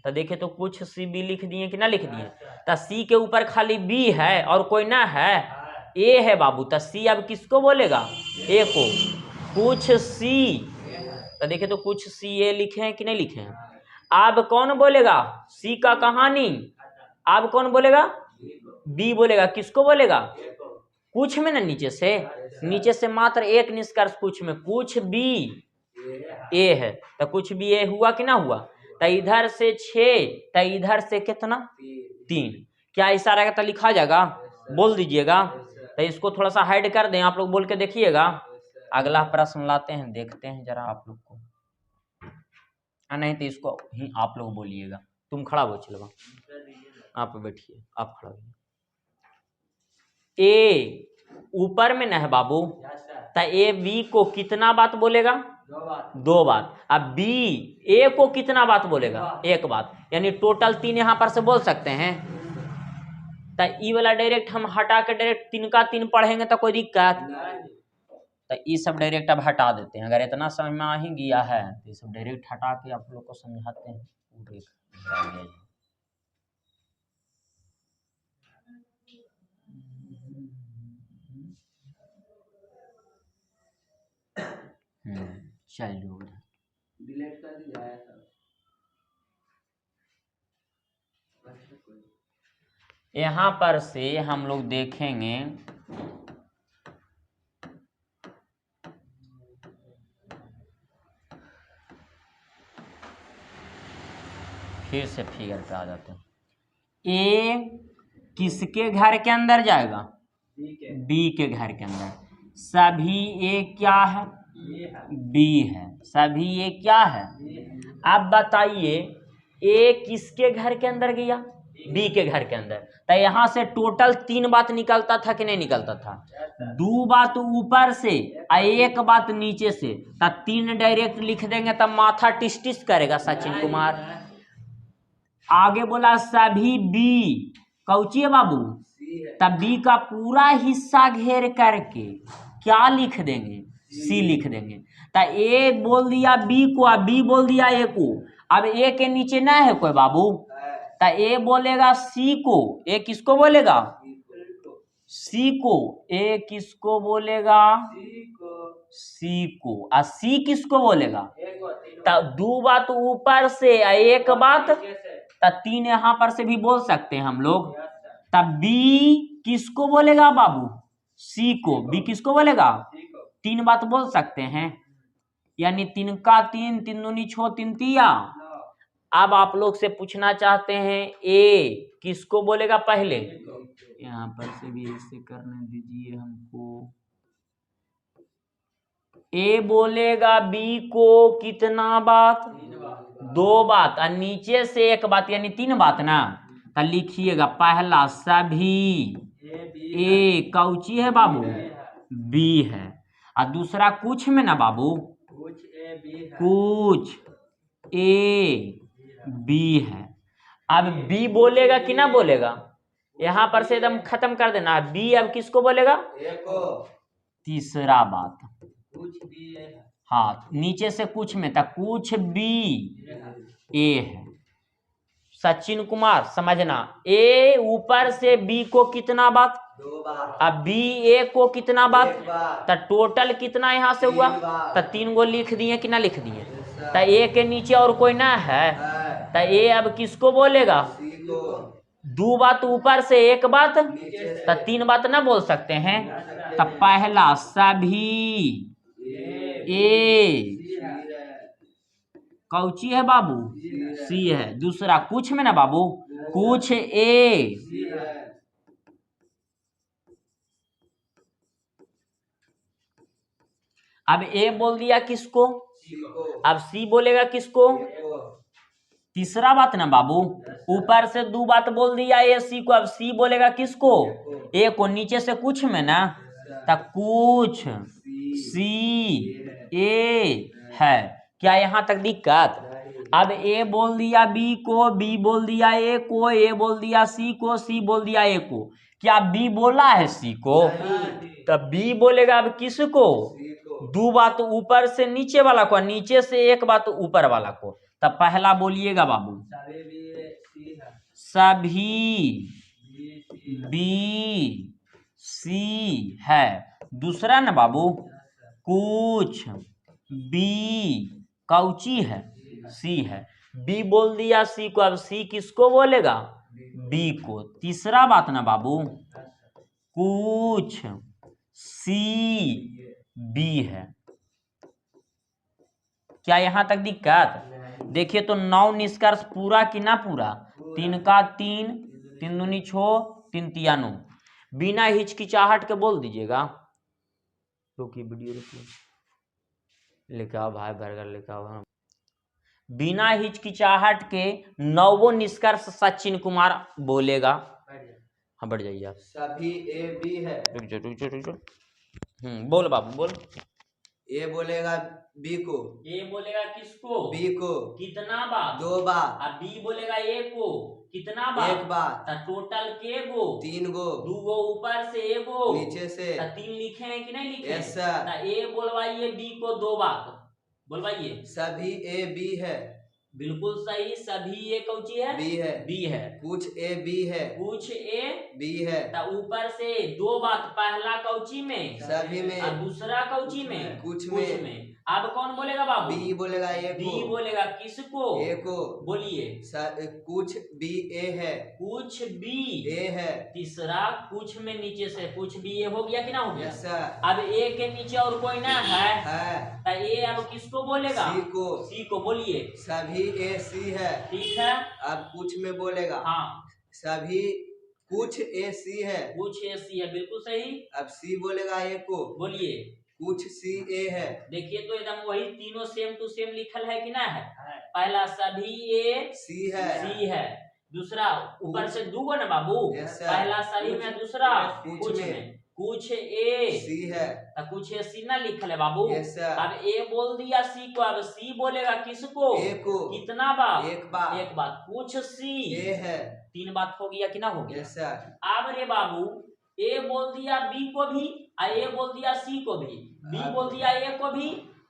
A: तो देखिए, तो कुछ सी बी लिख दिए कि ना लिख दिए? तो सी के ऊपर खाली बी है और कोई ना है? ए है बाबू। तो सी अब किसको बोलेगा? ए को। कुछ सी। तो देखिए, तो कुछ सी ए लिखे हैं कि नहीं लिखे हैं? अब कौन बोलेगा? सी का कहानी। अब कौन बोलेगा? बी बोलेगा। किसको बोलेगा? कुछ में ना, नीचे से मात्र एक निष्कर्ष कुछ में। कुछ बी ए है। तो कुछ बी ए हुआ कि ना हुआ? तो इधर से 6, तो इधर से कितना? 3। क्या ऐसा रहेगा तो लिखा जाएगा? बोल दीजिएगा। तो इसको थोड़ा सा हाइड कर दें, आप लोग बोल के देखिएगा। अगला प्रश्न लाते हैं, देखते हैं जरा आप लोग को। नहीं तो इसको ही आप लोग बोलिएगा। तुम खड़ा हो, चलवा आप बैठिए, आप खड़ा होइए। ए ऊपर में न है बाबू? तो ए बी को कितना बात बोलेगा? 2 बात। अब बी ए को कितना बात बोलेगा? 1 बात। यानी टोटल 3 यहां पर से बोल सकते हैं। तो ई वाला डायरेक्ट हम हटा के डायरेक्ट 3 का 3 पढ़ेंगे तो कोई दिक्कत? तो ये सब डायरेक्ट अब हटा देते हैं। अगर इतना समझ में आ ही गया है तो ये सब डायरेक्ट हटा के आप लोग को समझाते हैं। चल जो
B: डिलीट कर दिया सब।
A: यहाँ पर से हम लोग देखेंगे फिर से फिगर पे आ जाते हैं। ए किसके घर के अंदर जाएगा? बी के घर के अंदर। सभी ए क्या है? बी है। सभी ए क्या है? अब बताइए, ए किसके घर के अंदर गया? बी के घर के अंदर। तो यहाँ से टोटल 3 बात निकलता था कि नहीं निकलता था? 2 बात ऊपर से और 1 बात नीचे से। तो 3 डायरेक्ट लिख देंगे तब माथा टिस टिस करेगा सचिन कुमार। आगे बोला सभी बी कौची है बाबू? तब बी का पूरा हिस्सा घेर करके क्या लिख देंगे? सी लिख देंगे। तो ए बोल दिया बी को और बी बोल दिया ए को। अब ए के नीचे ना है कोई बाबू? तो ए बोलेगा सी को। ए किसको बोलेगा? सी को। ए किसको बोलेगा? सी को। और सी किसको बोलेगा? तो 2 बात ऊपर से 1 बात, तो 3 यहां पर से भी बोल सकते हैं हम लोग। तब बी किसको बोलेगा बाबू? सी को। बी किसको बोलेगा? 3 बात बोल सकते हैं। यानी 3 का 3, 3 दूनी 6, 3 तिया। अब आप लोग से पूछना चाहते हैं ए किसको बोलेगा पहले, यहाँ पर से भी ऐसे करने दीजिए हमको। ए बोलेगा बी को कितना बात, 2 बात, और नीचे से 1 बात, यानी 3 बात ना। तो लिखिएगा पहला सभी ए कौची है बाबू, बी है, और दूसरा कुछ में ना बाबू, कुछ ए बी है। अब बी बोलेगा कि ना बोलेगा, यहां पर से एकदम खत्म कर देना। बी अब किसको बोलेगा, तीसरा बात,
B: कुछ भी है।
A: हाँ नीचे से कुछ में था, कुछ बी ए है। सचिन कुमार समझना, ए ऊपर से बी को कितना बात,
B: 2 बार,
A: अब बी ए को कितना बात,
B: 1 बार,
A: तो टोटल कितना यहाँ से हुआ,
B: 3 बार।
A: तो 3 गो लिख दिए कि ना लिख दिए। तो ए के नीचे और कोई ना है, तो ए अब किसको बोलेगा, 2 बात ऊपर से 1 बात, तो 3 बात ना बोल सकते हैं। तो पहला सभी ए कौची है बाबू, सी है। दूसरा कुछ में ना बाबू, कुछ ए, अब ए बोल दिया किसको, अब सी बोलेगा किसको, तीसरा बात ना बाबू, ऊपर से 2 बात बोल दिया ए सी को, अब सी बोलेगा किसको, ए को, नीचे से कुछ में ना, तो कुछ सी ए है। क्या यहाँ तक दिक्कत। अब ए बोल दिया बी को, बी बोल दिया ए को, ए बोल दिया सी को, सी बोल दिया ए को। क्या बी बोला है सी को, तब बी बोलेगा अब किसको, 2 बात ऊपर से नीचे वाला को, नीचे से 1 बात ऊपर वाला को। तब पहला बोलिएगा बाबू, सभी बी सी है। दूसरा ना बाबू, कुछ बी कौची है, सी है। बी बोल दिया सी को, अब सी किसको बोलेगा, बी को। तीसरा बात ना बाबू, कुछ सी बी है। क्या यहां तक दिक्कत। देखिए तो 9 निष्कर्ष पूरा कि ना पूरा, 3 का 3, 3 दूनी 6, 3 तिया 9। बिना हिचकिचाहट के बोल दीजिएगा। रुकिए वीडियो रुकिए, लेके आओ भाई बर्गर लेके आओ। बिना हिचकिचाहट के 9 निष्कर्ष सचिन कुमार बोलेगा। हाँ बढ़ जाइए आप।
B: सभी ए बी है।
A: रुक जाओ। बोल बाबू बोल।
B: ए बोलेगा बी को,
A: ए बोलेगा किसको,
B: बी को,
A: कितना बार,
B: 2 बार,
A: अब बी बोलेगा ए को कितना बार,
B: 1 बार,
A: तो टोटल के गो,
B: 3 गो,
A: 2 गो ऊपर से 1 गो
B: नीचे से,
A: तो 3 लिखे हैं कि नहीं लिखे।
B: Yes sir.
A: तो ए बोलवाइए बी को 2 बार, बोलवाइए।
B: सभी ए बी है,
A: बिल्कुल सही। सभी ए कौची है,
B: बी है,
A: बी है।
B: कुछ ए बी है,
A: कुछ ए
B: बी है,
A: तो ऊपर से 2 बात, पहला कौची में,
B: सभी में,
A: और दूसरा कौची में,
B: कुछ
A: में। अब कौन बोलेगा बाबू,
B: बी बोलेगा ए
A: बी
B: को,
A: बोलेगा किसको,
B: ए को,
A: बोलिए।
B: कुछ बी ए है,
A: कुछ बी
B: ए है।
A: तीसरा कुछ में नीचे से कुछ बी ए हो गया कि ना हो गया।
B: Yes sir.
A: अब ए के नीचे और कोई ना है तो ए अब किसको बोलेगा,
B: सी को,
A: सी को। बोलिए।
B: सभी ए सी है,
A: ठीक है।
B: अब कुछ में बोलेगा,
A: हाँ
B: सभी कुछ ए सी है,
A: कुछ ए सी है, बिल्कुल सही।
B: अब सी बोलेगा ए को,
A: बोलिए।
B: कुछ सी ए है। देखिए
A: तो एकदम वही तीनों सेम टू सेम लिखल है कि ना है। पहला सभी ए
B: सी है,
A: सी है। दूसरा ऊपर से 2 गो ना बाबू, पहला सभी में, दूसरा कुछ में। कुछ ए
B: सी है,
A: तो कुछ ए सी ना लिखल है बाबू।
B: Yes sir.
A: अब ए बोल दिया सी को, अब सी बोलेगा किसको,
B: ए को,
A: कितना बार,
B: 1 बार,
A: 1 बार। कुछ सी
B: ए है,
A: 3 बात हो गया कि ना हो गया।
B: Yes sir.
A: अब रे बाबू ए बोल दिया बी को भी, और ए बोल दिया सी को भी। बी बोल दिया ए को भी,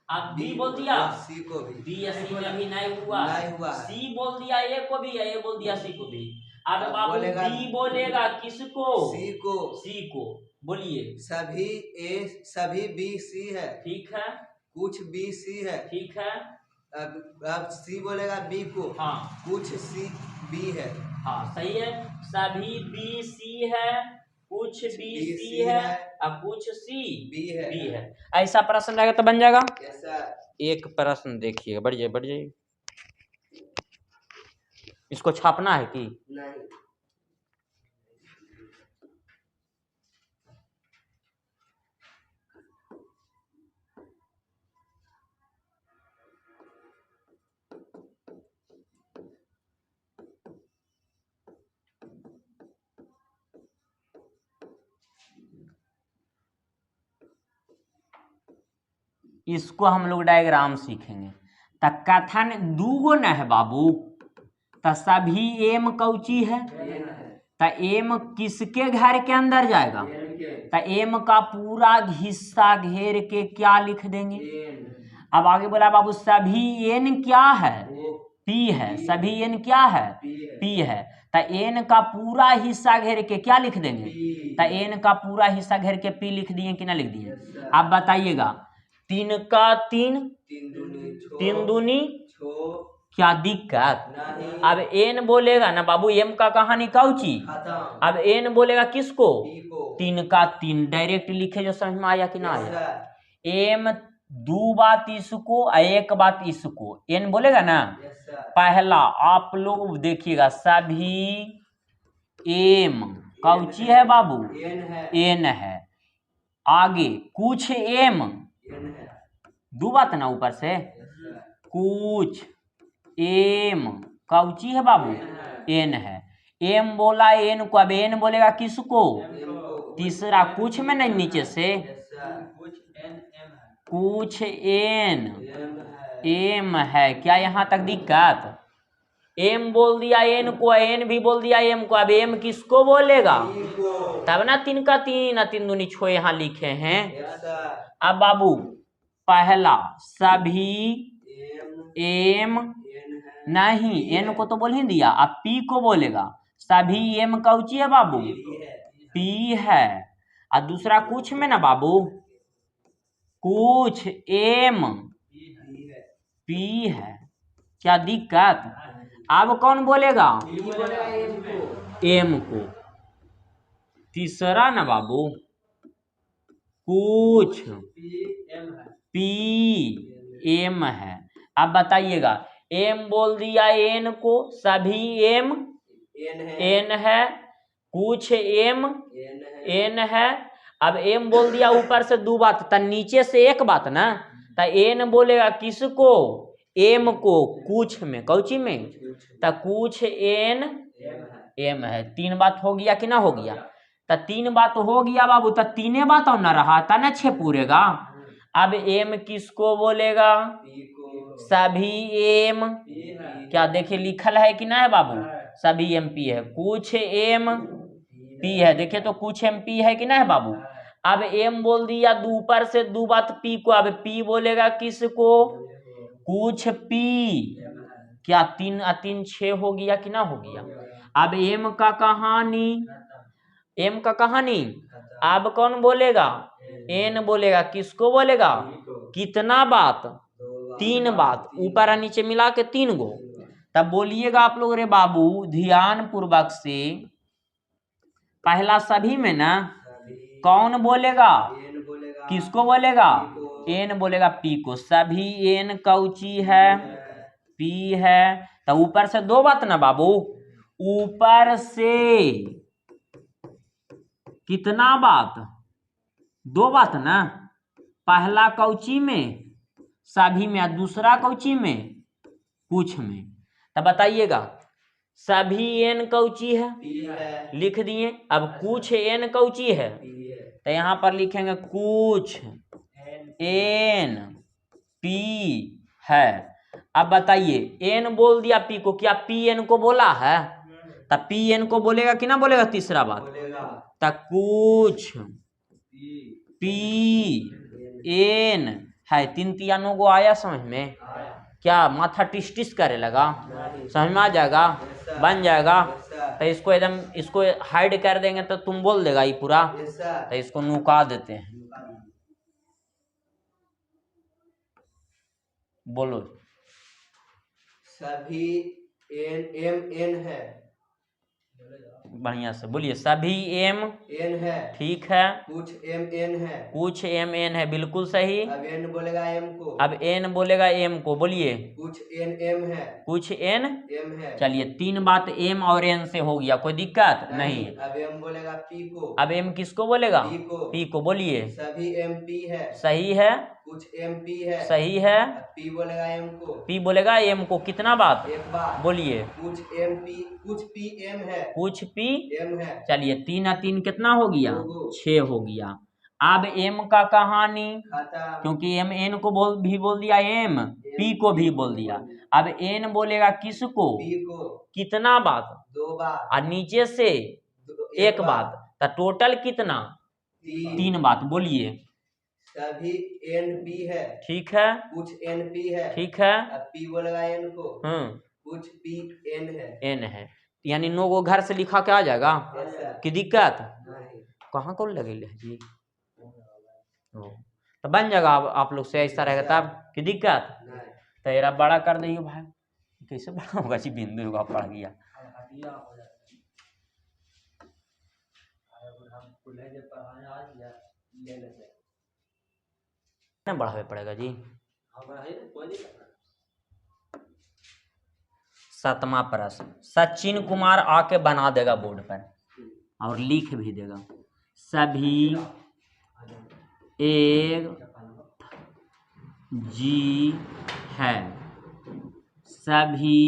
A: अब बी बोल दिया
B: सी को भी।
A: बी सी में भी नहीं हुआ। सी बोल दिया ए को भी, ए बोल दिया सी को भी। अब बाबू बी बोलेगा किसको,
B: सी को,
A: सी को। बोलिए।
B: सभी बी सी है,
A: ठीक है।
B: कुछ बी सी है,
A: ठीक है।
B: अब सी बोलेगा बी को,
A: हाँ
B: कुछ सी बी है।
A: हाँ सही है। सभी बी सी है, कुछ बी सी है और कुछ सी
B: बी है।
A: ऐसा प्रश्न रहेगा तो बन जाएगा।
B: Yes sir.
A: एक प्रश्न देखिएगा, बढ़ जाइए बढ़ जाइए। इसको छापना है कि
B: नहीं?
A: इसको हम लोग डायग्राम सीखेंगे। त कथन दूगो न है बाबू, त सभी एम कौची है, त एम किसके घर के अंदर जाएगा, त एम का पूरा हिस्सा घेर के क्या लिख देंगे। अब आगे बोला बाबू सभी एन क्या है, पी है, सभी एन क्या है, पी है, त एन का पूरा हिस्सा घेर के क्या लिख देंगे, त एन का पूरा हिस्सा घेर के पी लिख दिए कि ना लिख दिए। अब बताइएगा 3 का 3, 3 दूनी क्या दिक्कत। अब एन बोलेगा ना बाबू, एम का कहानी कौची, अब एन बोलेगा किसको, 3 का 3 डायरेक्ट लिखे, जो समझ में आया कि ना आया। एम 2 बात इसको, 1 बात इसको, एन बोलेगा ना। पहला आप लोग देखिएगा सभी एम कौची है बाबू, एन है। आगे कुछ एम, 2 बात ना ऊपर से, कुछ एम कौची है बाबू, एन है। एम बोला एन को, अब एन बोलेगा किसको, तीसरा कुछ में नहीं नीचे से, कुछ एन एम है। क्या यहाँ तक दिक्कत, एम बोल दिया एन को, एन भी बोल दिया एम को, अब एम किसको बोलेगा, तब ना 3 का 3 3 दूनी 6 यहाँ लिखे हैं। अब बाबू पहला सभी एम नहीं, एन को तो बोल ही दिया, अब पी को बोलेगा सभी एम कौची है बाबू, पी है। और दूसरा कुछ में ना बाबू, कुछ एम पी है। क्या दिक्कत। अब कौन बोलेगा, एम को। तीसरा ना बाबू कुछ पी एम है। अब बताइएगा एम बोल दिया एन को, सभी एम एन है, कुछ एम एन है। अब एम बोल दिया ऊपर से 2 बात, त नीचे से 1 बात ना, त एन बोलेगा किसको, एम को, कुछ में कौची में, त कुछ एन एम है। 3 बात हो गया कि ना हो गया, त 3 बात हो गया बाबू, त 3 बात और ना रहा, त ना 6 पूरेगा। अब एम किसको बोलेगा, सभी एम, क्या देखिए लिखल है कि ना है बाबू, सभी एम पी है, कुछ एम पी है, देखिए तो कुछ एम पी है कि ना है बाबू। अब एम बोल दिया ऊपर से 2 बात पी को, अब पी बोलेगा किसको, कुछ पी, क्या 3 3 6 हो गया कि ना हो गया। अब एम का कहानी, एम का कहानी, अब कौन बोलेगा, एन बोलेगा किसको बोलेगा, कितना बात, 3 बात, ऊपर और नीचे मिला के 3 गो। तब बोलिएगा आप लोग रे बाबू ध्यान पूर्वक से, पहला सभी में ना कौन बोलेगा, किसको बोलेगा, एन बोलेगा पी को, सभी एन कौची है, पी है। तो ऊपर से 2 बात ना बाबू, ऊपर से कितना बात, 2 बात ना, पहला कौची में, सभी में, दूसरा कौची में, कुछ में। तब बताइएगा सभी एन कौची है, लिख दिए। अब कुछ एन कौची है, तो यहाँ पर लिखेंगे कुछ एन पी है। अब बताइए एन बोल दिया पी को, क्या पी एन को बोला है, तब पी एन को बोलेगा कि ना बोलेगा, तीसरा बात, तब कुछ पी एन है। 3 3 9 गो आया समझ में, क्या माथा टिस टिस करे लगा, समझ में आ जाएगा, बन जाएगा। तो इसको एकदम, इसको हाइड कर देंगे तो तुम बोल देगा ये पूरा, तो इसको नुका देते हैं। बोलो
B: सभी एन एम एन है,
A: बढ़िया से बोलिए। सभी एम
C: एन है,
A: ठीक है,
C: कुछ एम एन है,
A: कुछ एम एन है, बिल्कुल सही।
C: अब एन बोलेगा एम को,
A: अब एन बोलेगा एम को, बोलिए।
C: कुछ एन एम है,
A: कुछ एन
C: एम है,
A: चलिए 3 बात एम और एन से हो गया, कोई दिक्कत नहीं।
C: अब एम बोलेगा पी को,
A: अब एम किसको बोलेगा?
C: पी को,
A: पी को, बोलिए।
C: सभी एम पी है,
A: सही है,
C: कुछ एम पी है,
A: सही है।
C: अब पी बोलेगा एम को,
A: पी बोलेगा एम को, कितना बात?
C: एक बार,
A: बोलिए।
C: कुछ एम पी, कुछ पी एम है,
A: कुछ पी
C: एम है,
A: चलिए 3 और 3 कितना हो गया?
C: दो।
A: 6 हो गया। अब एम का कहानी,
C: खत्म,
A: क्योंकि एम एन को बोल दिया, एम पी को भी बोल दिया। अब एन बोलेगा किसको?
C: पी को,
A: कितना बात?
C: 2 बार,
A: और नीचे से एक बात, तो टोटल कितना? 3 बात, बोलिए।
C: सभी एन पी है,
A: ठीक है,
C: कुछ एन पी है,
A: ठीक है।
C: अब पी बोलेगा एन को, कुछ पी एन है,
A: एन है, यानी 9 को घर से लिखा के आ जाएगा। की दिक्कत
C: नहीं,
A: कहाँ को लगे जी? तो बन जाएगा। आप लोग से ऐसा रहेगा तब की दिक्कत
C: नहीं,
A: तो एरा बड़ा कर दियो भाई। कैसे बड़ा होगा जी? बिंदु होगा, पड़ गया। ना बढ़ावे पड़ेगा जी। 7वां प्रश्न, सचिन कुमार आके बना देगा बोर्ड पर और लिख भी देगा। सभी एक जी है, सभी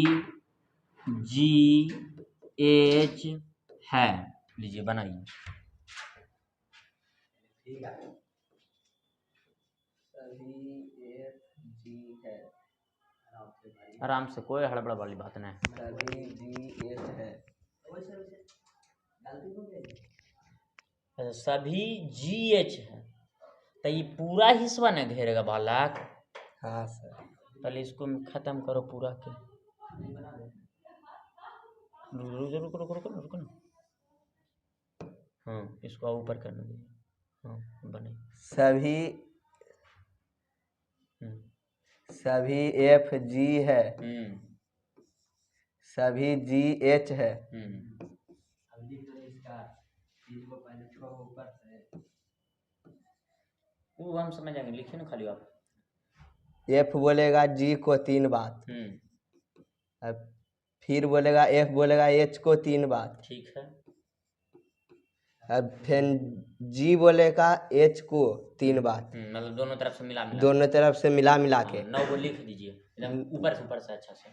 A: जी एच है। लीजिए बनाइए।
C: ठीक है, सभी एफ जी है,
A: आराम से, कोई हड़बड़ वाली बात नहीं।
C: सभी जी एच है,
A: सभी जी एच है, तो ये पूरा हिस्सा न घेरेगा बालक।
C: हाँ सर,
A: पहले इसको खत्म करो पूरा के। रुको रुको रुको रुको ना। हाँ, इसको ऊपर करने दीजिए। हाँ, बने।
C: सभी एफ जी है, सभी जी एच है,
A: वो हम समझ जाएंगे, लिखिए ना खाली आप।
C: एफ बोलेगा जी को 3 बात, अब फिर बोलेगा एफ बोलेगा एच को 3 बात,
A: ठीक है।
C: अब फिर जी बोलेगा एच को 3 बात,
A: मतलब दोनों तरफ से मिला
C: दोनों तरफ से मिला के
A: 9 को लिख दीजिए, एकदम ऊपर से अच्छा से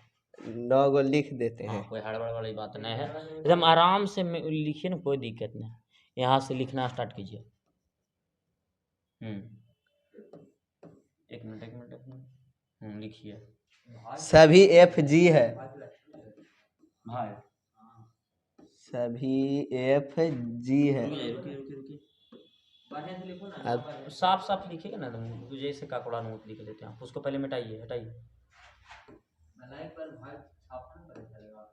C: 9 को लिख देते हैं।
A: कोई हड़बड़ वाली बात नहीं है, एकदम आराम से लिखिए ना, कोई दिक्कत नहीं। यहाँ से लिखना स्टार्ट कीजिए। एक मिनट लिखिए।
C: सभी एफ जी है,
A: भाई
C: सभी एफ जी है,
A: रुकिए। अब साफ लिखिएगा ना, तो जैसे काकोड़ा नोट लिख लेते हैं आप, उसको पहले हटाइए।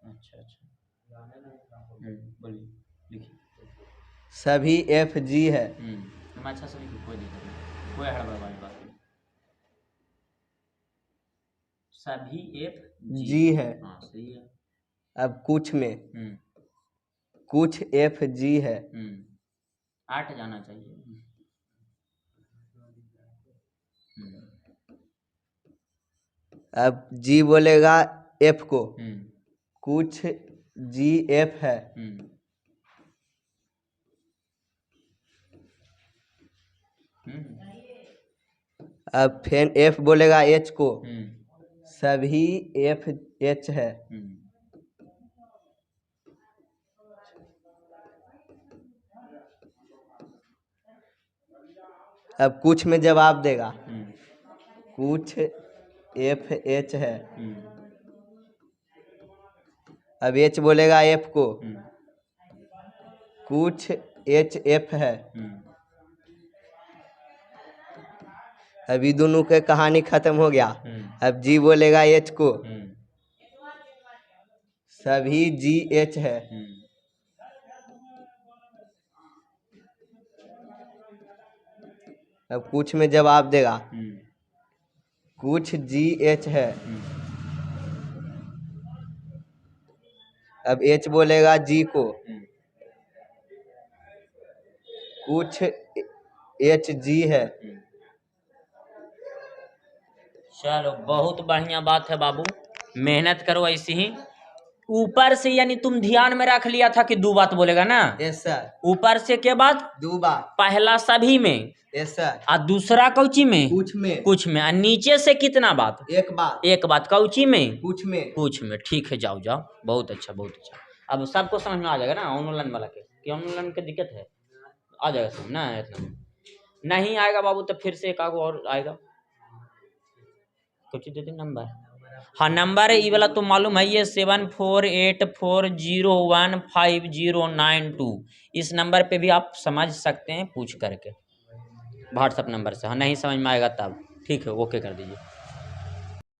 A: अच्छा बोलिए, लिखिए।
C: सभी एफ जी है,
A: हम अच्छा से लिखिए, कोई दिक्कत नहीं, कोई हड़बड़ वाली बात नहीं। सभी एफ
C: जी है,
A: हाँ सही है।
C: अब कुछ में कुछ एफ जी है,
A: 8 जाना चाहिए।
C: अब जी बोलेगा एफ को, कुछ जी एफ है, अब फिर एफ बोलेगा एच को, सभी एफ एच है, अब कुछ में जवाब देगा, कुछ एफ एच है, अब एच बोलेगा एफ को, कुछ एच एफ है, अभी दोनों के कहानी खत्म हो गया। अब जी बोलेगा एच को, सभी जी एच है, अब कुछ में जवाब देगा, कुछ जी एच है, अब एच बोलेगा जी को, कुछ एच जी है।
A: चलो बहुत बढ़िया बात है बाबू, मेहनत करो ऐसी ही। ऊपर से यानी तुम ध्यान में रख लिया था कि 2 बात बोलेगा ना।
C: Yes sir.
A: ऊपर से के बाद
C: 2 बात।
A: पहला सभी में,
C: यस सर।
A: और दूसरा कौची में,
C: कुछ में।
A: कुछ में, और नीचे से कितना बात,
C: 1 बात।
A: 1 बात कौची में,
C: कुछ में।
A: कुछ में। ठीक है, जाओ जाओ, बहुत अच्छा बहुत अच्छा। अब सबको समझ में आ जाएगा ना ऑनलाइन वाला के, कि ऑनलाइन की दिक्कत है, आ जाएगा समझ ना। इतना नहीं आएगा बाबू तो फिर से एक आगो और आएगा। कुछ दे दे नंबर। हाँ नंबर ये वाला तो मालूम है, ये 7484015092। इस नंबर पे भी आप समझ सकते हैं पूछ करके, व्हाट्सअप नंबर से। हाँ नहीं समझ में आएगा तब ठीक है, ओके कर दीजिए।